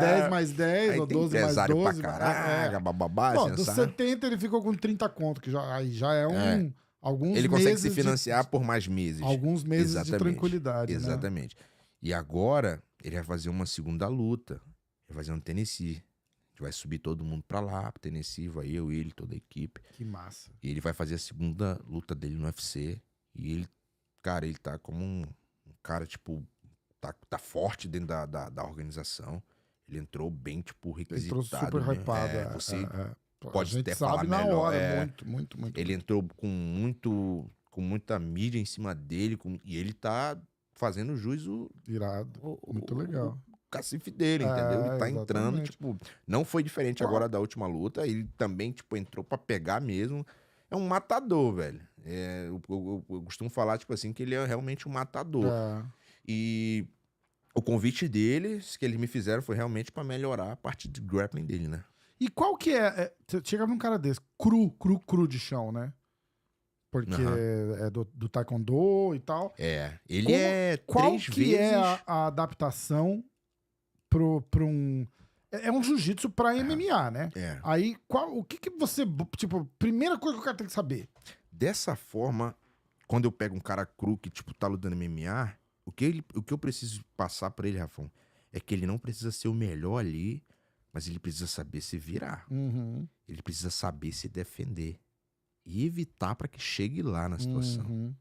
Speaker 1: 10 mais 10,
Speaker 2: aí
Speaker 1: ou
Speaker 2: tem
Speaker 1: 12 mais 12.
Speaker 2: Pra caraca, bababá.
Speaker 1: Pô, dos 70 ele ficou com 30 conto, que aí já é um... Alguns
Speaker 2: ele consegue se financiar por mais meses.
Speaker 1: Alguns meses de tranquilidade.
Speaker 2: Exatamente. Né? E agora, ele vai fazer uma segunda luta. Ele vai fazer no Tennessee. A gente vai subir todo mundo pra lá, pro Tennessee. Vai eu, ele, toda a equipe.
Speaker 1: Que massa.
Speaker 2: E ele vai fazer a segunda luta dele no UFC. E ele, cara, ele tá como um cara, tipo, tá forte dentro da organização. Ele entrou bem, tipo, requisitado.
Speaker 1: Entrou super hypado.
Speaker 2: Você pode até falar
Speaker 1: na
Speaker 2: melhor.
Speaker 1: Hora, muito.
Speaker 2: Ele entrou com muita mídia em cima dele. E ele tá fazendo juízo...
Speaker 1: Irado. Muito legal.
Speaker 2: O cacife dele, entendeu? Ele tá entrando, tipo... Não foi diferente agora da última luta. Ele também, tipo, entrou pra pegar mesmo. É um matador, velho. Eu costumo falar, tipo assim, que ele é realmente um matador. E o convite deles, que eles me fizeram, foi realmente pra melhorar a parte de grappling dele, né?
Speaker 1: E qual que é... Você chega num cara desse, cru de chão, né? porque é do taekwondo e tal.
Speaker 2: Ele é
Speaker 1: qual
Speaker 2: 3
Speaker 1: que
Speaker 2: vezes...
Speaker 1: é a adaptação pra um... É um jiu-jitsu pra MMA, né? Aí, o que você... Tipo, primeira coisa que o cara tem que saber.
Speaker 2: Dessa forma, quando eu pego um cara cru que, tipo, tá lutando MMA, o que eu preciso passar pra ele, Rafão, é que ele não precisa ser o melhor ali, mas ele precisa saber se virar. Ele precisa saber se defender. E evitar pra que chegue lá na situação.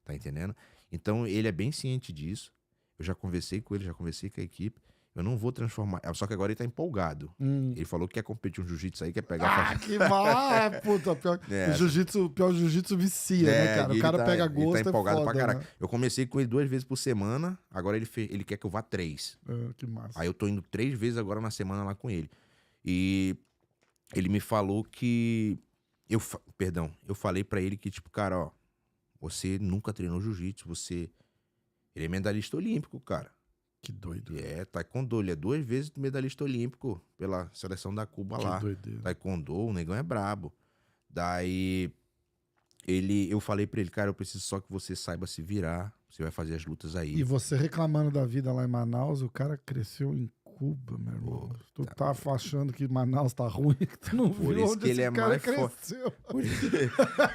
Speaker 2: Tá entendendo? Então, ele é bem ciente disso. Eu já conversei com ele, já conversei com a equipe. Eu não vou transformar... Só que agora ele tá empolgado. Ele falou que quer competir um jiu-jitsu aí, quer pegar...
Speaker 1: Que mal! Puta, pior... O jiu-jitsu vicia, né, cara? O cara pega gosto,
Speaker 2: ele tá empolgado
Speaker 1: foda,
Speaker 2: pra caraca.
Speaker 1: né?
Speaker 2: Eu comecei com ele 2 vezes por semana, agora ele quer que eu vá 3.
Speaker 1: Que massa.
Speaker 2: Aí eu tô indo 3 vezes agora na semana lá com ele. E ele me falou que... Eu falei pra ele que, tipo, cara, ó, você nunca treinou jiu-jitsu, ele é medalhista olímpico, cara.
Speaker 1: Que doido.
Speaker 2: Taekwondo, ele é 2 vezes medalhista olímpico pela seleção da Cuba lá.
Speaker 1: Que doideira.
Speaker 2: Taekwondo, o negão é brabo. Daí, eu falei pra ele, cara, eu preciso só que você saiba se virar, você vai fazer as lutas aí.
Speaker 1: E você reclamando da vida lá em Manaus, o cara cresceu em Cuba, meu irmão. Tu tá achando que Manaus tá ruim, tu não
Speaker 2: Por
Speaker 1: viu
Speaker 2: isso
Speaker 1: onde
Speaker 2: que ele
Speaker 1: esse
Speaker 2: é
Speaker 1: cara
Speaker 2: mais
Speaker 1: cresceu.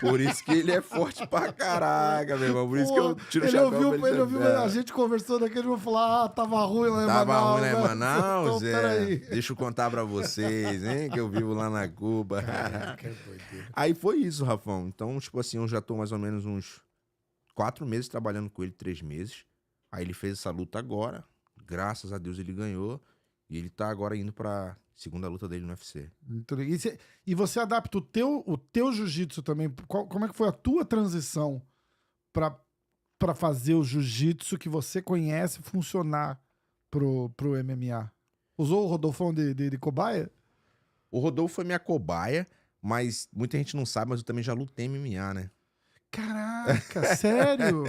Speaker 2: Por isso que ele é forte pra caraca, meu irmão. Por isso que eu tiro o chapéu pra
Speaker 1: ele ouviu, a gente conversando aqui, ele vai falar, tava ruim lá em Manaus.
Speaker 2: Tava ruim lá em
Speaker 1: né?
Speaker 2: Manaus,
Speaker 1: Então, peraí.
Speaker 2: Deixa eu contar pra vocês, hein, que eu vivo lá na Cuba.
Speaker 1: Caraca, doideira.
Speaker 2: Aí foi isso, Rafão. Então, tipo assim, eu já tô mais ou menos uns 4 meses trabalhando com ele, 3 meses. Aí ele fez essa luta agora. Graças a Deus ele ganhou. E ele tá agora indo pra segunda luta dele no UFC.
Speaker 1: E você adapta o teu jiu-jitsu também? Como é que foi a tua transição pra fazer o jiu-jitsu que você conhece funcionar pro MMA? Usou o Rodolfão de cobaia?
Speaker 2: O Rodolfo foi minha cobaia, mas muita gente não sabe, mas eu também já lutei MMA, né?
Speaker 1: Caraca, sério?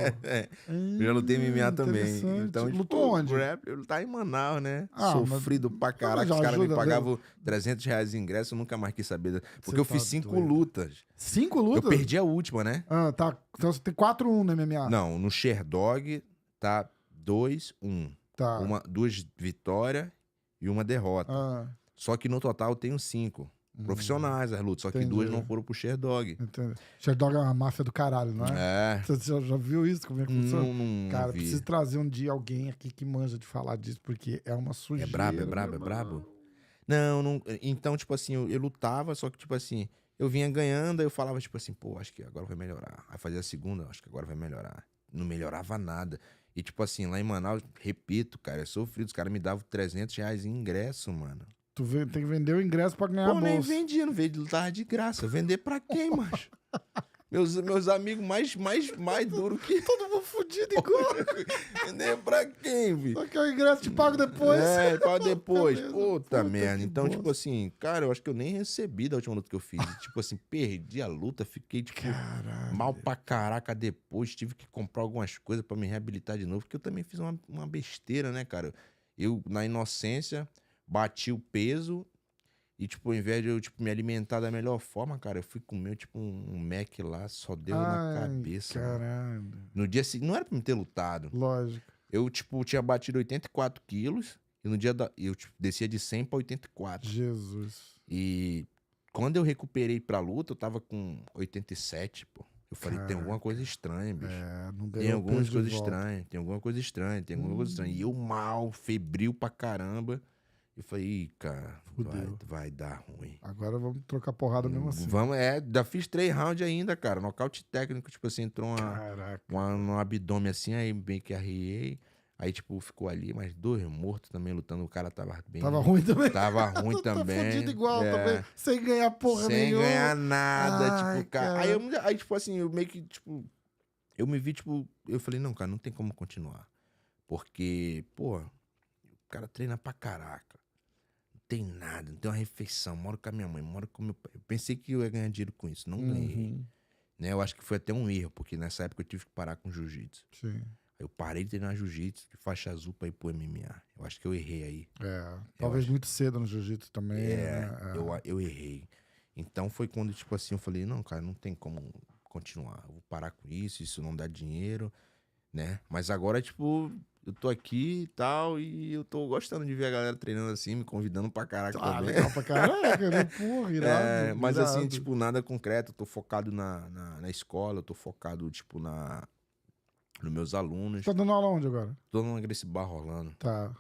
Speaker 2: Eu já lutei MMA também. Então,
Speaker 1: lutou onde?
Speaker 2: Eu lutava em Manaus, né? Sofrido pra caraca. Os caras me pagavam R$300 de ingresso, eu nunca mais quis saber. Porque eu fiz 5 lutas.
Speaker 1: 5 lutas?
Speaker 2: Eu perdi a última, né?
Speaker 1: Tá. Então você tem 4-1 no MMA.
Speaker 2: Não, no Sherdog tá 2-1.
Speaker 1: Tá.
Speaker 2: 2 vitórias e 1 derrota. Só que no total eu tenho 5. Profissionais as lutas, só que 2 não foram pro Sherdog.
Speaker 1: Entendi. Sherdog é uma máfia do caralho, não é? Você já viu isso? Como é que funciona?
Speaker 2: Não
Speaker 1: Cara,
Speaker 2: vi.
Speaker 1: preciso trazer um dia alguém aqui que manja de falar disso, porque é uma sujeira.
Speaker 2: É brabo? Não. Então, tipo assim, eu lutava, só que, tipo assim, eu vinha ganhando, aí eu falava, tipo assim, pô, acho que agora vai melhorar. Aí fazia a segunda, acho que agora vai melhorar. Não melhorava nada. E, tipo assim, lá em Manaus, repito, cara, é sofrido. Os caras me davam R$300 em ingresso, mano.
Speaker 1: Tu tem que vender o ingresso pra ganhar a bolsa.
Speaker 2: Nem vendia, não veio de lutar de graça. Vender pra quem, macho? Meus amigos mais duros que...
Speaker 1: Todo mundo fudido igual.
Speaker 2: Vender pra quem, filho?
Speaker 1: Só que o ingresso te pago depois.
Speaker 2: Pago depois. Puta merda. Então, tipo assim, cara, eu acho que eu nem recebi da última luta que eu fiz. Tipo assim, perdi a luta, fiquei, tipo, mal pra caraca depois. Tive que comprar algumas coisas pra me reabilitar de novo, porque eu também fiz uma besteira, né, cara? Eu, na inocência, bati o peso e, tipo, ao invés de eu, tipo, me alimentar da melhor forma, cara, eu fui comer, tipo, um Mac lá, só deu na cabeça.
Speaker 1: Caralho.
Speaker 2: No dia seguinte, não era pra me ter lutado.
Speaker 1: Lógico.
Speaker 2: Eu, tipo, tinha batido 84 quilos e no dia eu, tipo, descia de 100 pra 84.
Speaker 1: Jesus.
Speaker 2: E quando eu recuperei pra luta, eu tava com 87, pô. Eu falei, tem alguma coisa estranha, bicho.
Speaker 1: Não ganhou
Speaker 2: Tem algumas
Speaker 1: peso de
Speaker 2: coisas
Speaker 1: volta.
Speaker 2: estranhas, tem alguma coisa estranha. E eu mal, febril pra caramba. Eu falei, ih, cara, vai dar ruim.
Speaker 1: Agora vamos trocar porrada mesmo assim.
Speaker 2: Vamos, ainda fiz 3 rounds ainda, cara. Nocaute técnico, tipo assim, entrou no abdômen assim, aí meio que arriei. Aí, tipo, ficou ali, mas 2 mortos também lutando. O cara tava bem.
Speaker 1: Tava ruim também.
Speaker 2: Tava ruim também.
Speaker 1: Tá fudido igual também. Sem ganhar porra nenhuma.
Speaker 2: Sem ganhar nada, tipo, cara. Aí, tipo assim, eu meio que, tipo, eu me vi, tipo, eu falei, não, cara, não tem como continuar. Porque, pô, o cara treina pra caraca. Não tem nada, não tem uma refeição. Moro com a minha mãe, moro com meu pai. Eu pensei que eu ia ganhar dinheiro com isso, não ganhei. Né? Eu acho que foi até um erro, porque nessa época eu tive que parar com jiu-jitsu.
Speaker 1: Sim.
Speaker 2: Eu parei de treinar jiu-jitsu, de faixa azul pra ir pro MMA. Eu acho que eu errei aí.
Speaker 1: Talvez muito cedo no jiu-jitsu também.
Speaker 2: Eu errei. Então foi quando, tipo assim, eu falei, não, cara, não tem como continuar. Eu vou parar com isso não dá dinheiro, né? Mas agora, tipo, eu tô aqui e tal, e eu tô gostando de ver a galera treinando assim, me convidando pra caraca também.
Speaker 1: Legal pra caraca, né? Porra, irado.
Speaker 2: Mas
Speaker 1: irado.
Speaker 2: assim, tipo, nada concreto. Eu tô focado na escola, eu tô focado, tipo, nos meus alunos.
Speaker 1: Tá dando aula onde agora?
Speaker 2: Tô na Gracie Bar rolando.
Speaker 1: Tá.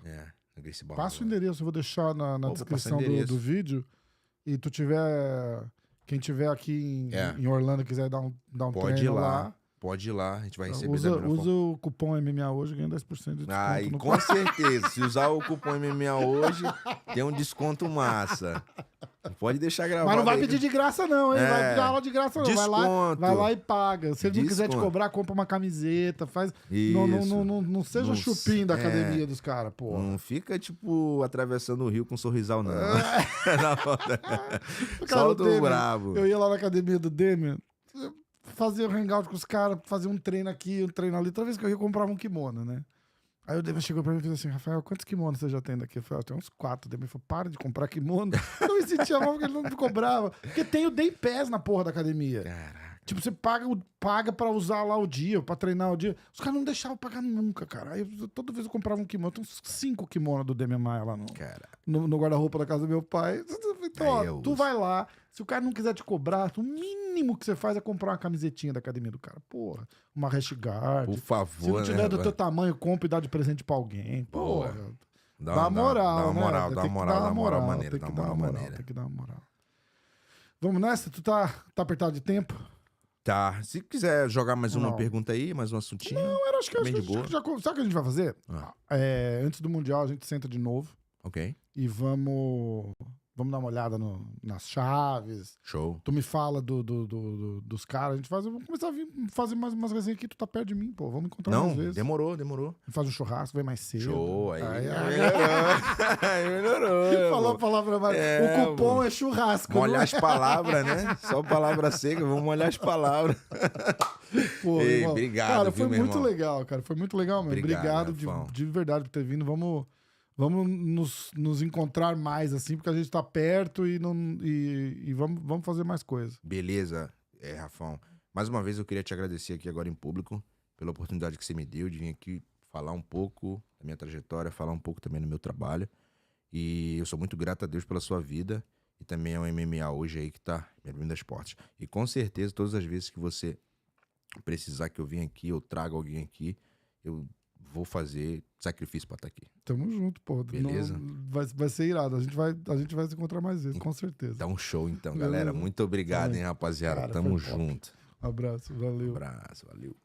Speaker 2: Na Gracie Bar
Speaker 1: Passa o
Speaker 2: rolando.
Speaker 1: endereço, eu vou deixar na
Speaker 2: Vou
Speaker 1: descrição
Speaker 2: passar endereço.
Speaker 1: do vídeo. E tu tiver... Quem tiver aqui em Orlando e quiser dar um
Speaker 2: Pode
Speaker 1: treino
Speaker 2: ir
Speaker 1: lá...
Speaker 2: Pode ir lá, a gente vai receber
Speaker 1: Usa
Speaker 2: da melhor forma.
Speaker 1: o cupom MMA hoje, ganha 10% de desconto.
Speaker 2: Ai,
Speaker 1: no
Speaker 2: com certeza. Se usar o cupom MMA hoje, tem um desconto massa. Pode deixar gravado.
Speaker 1: Mas não vai
Speaker 2: aí.
Speaker 1: pedir de graça não, hein? Vai pedir aula de graça não.
Speaker 2: Desconto.
Speaker 1: Vai lá e paga. Se ele não quiser te
Speaker 2: Desconto.
Speaker 1: cobrar, compra uma camiseta, faz...
Speaker 2: Isso.
Speaker 1: Não seja chupim da academia dos caras, pô.
Speaker 2: Não fica, tipo, atravessando o rio com um sorrisal, não. Solta o brabo.
Speaker 1: Eu ia lá na academia do Demian, fazia o hangout com os caras, fazia um treino aqui, um treino ali. Toda vez que eu ia, comprava um kimono, né? Aí o Demian chegou pra mim e fez assim: Rafael, quantos kimonos você já tem daqui? Eu falei: tem uns 4. O Demian falou: para de comprar kimono. Eu me sentia mal porque ele não me cobrava. Porque tem o Day Pass na porra da academia.
Speaker 2: Caraca.
Speaker 1: Tipo, você paga pra usar lá o dia, pra treinar o dia. Os caras não deixavam pagar nunca, cara. Aí toda vez eu comprava um kimono. Tem uns 5 kimonos do Demian Maia lá no guarda-roupa da casa do meu pai. Então, ó, tu vai lá. Se o cara não quiser te cobrar, o mínimo que você faz é comprar uma camisetinha da academia do cara. Porra, uma rash guard.
Speaker 2: Por favor,
Speaker 1: se não tiver
Speaker 2: né,
Speaker 1: do teu tamanho, compra e dá de presente pra alguém. Porra.
Speaker 2: Dá uma moral, né? Dá uma moral maneira.
Speaker 1: Tem que dar uma moral. Vamos nessa? Tu tá apertado de tempo?
Speaker 2: Tá. Se quiser jogar mais uma pergunta aí, mais um assuntinho.
Speaker 1: Não, eu acho que
Speaker 2: bem de boa.
Speaker 1: sabe o que a gente vai fazer? Antes do Mundial, a gente senta de novo.
Speaker 2: Ok.
Speaker 1: E vamos dar uma olhada nas chaves.
Speaker 2: Show.
Speaker 1: Tu me fala dos caras, a gente faz. Vamos começar a fazer mais umas resenhas aqui, tu tá perto de mim, pô. Vamos encontrar mais vezes.
Speaker 2: Demorou.
Speaker 1: A gente faz um churrasco, vem mais cedo.
Speaker 2: Show, aí.
Speaker 1: Melhorou. Falou a palavra mais. O cupom é churrasco.
Speaker 2: Molhar as palavras, né? Só palavra seca, vamos molhar as palavras.
Speaker 1: Pô,
Speaker 2: ei,
Speaker 1: irmão.
Speaker 2: obrigado,
Speaker 1: cara,
Speaker 2: viu,
Speaker 1: foi muito
Speaker 2: irmão?
Speaker 1: legal, cara. Foi muito legal mesmo. Obrigado de verdade por ter vindo. Vamos nos encontrar mais, assim, porque a gente tá perto e vamos fazer mais coisas.
Speaker 2: Beleza, Rafão. Mais uma vez eu queria te agradecer aqui agora em público pela oportunidade que você me deu de vir aqui falar um pouco da minha trajetória, falar um pouco também do meu trabalho. E eu sou muito grato a Deus pela sua vida e também ao MMA hoje aí que tá me abrindo as portas. E com certeza, todas as vezes que você precisar que eu venha aqui, eu traga alguém aqui, eu vou fazer sacrifício pra estar aqui.
Speaker 1: Tamo junto, pô.
Speaker 2: Beleza?
Speaker 1: Vai ser irado. A gente vai se encontrar mais vezes, com certeza.
Speaker 2: Tá um show então, galera. Muito obrigado, hein, rapaziada.
Speaker 1: Cara,
Speaker 2: Tamo junto.
Speaker 1: Um abraço, valeu.
Speaker 2: Um abraço, valeu.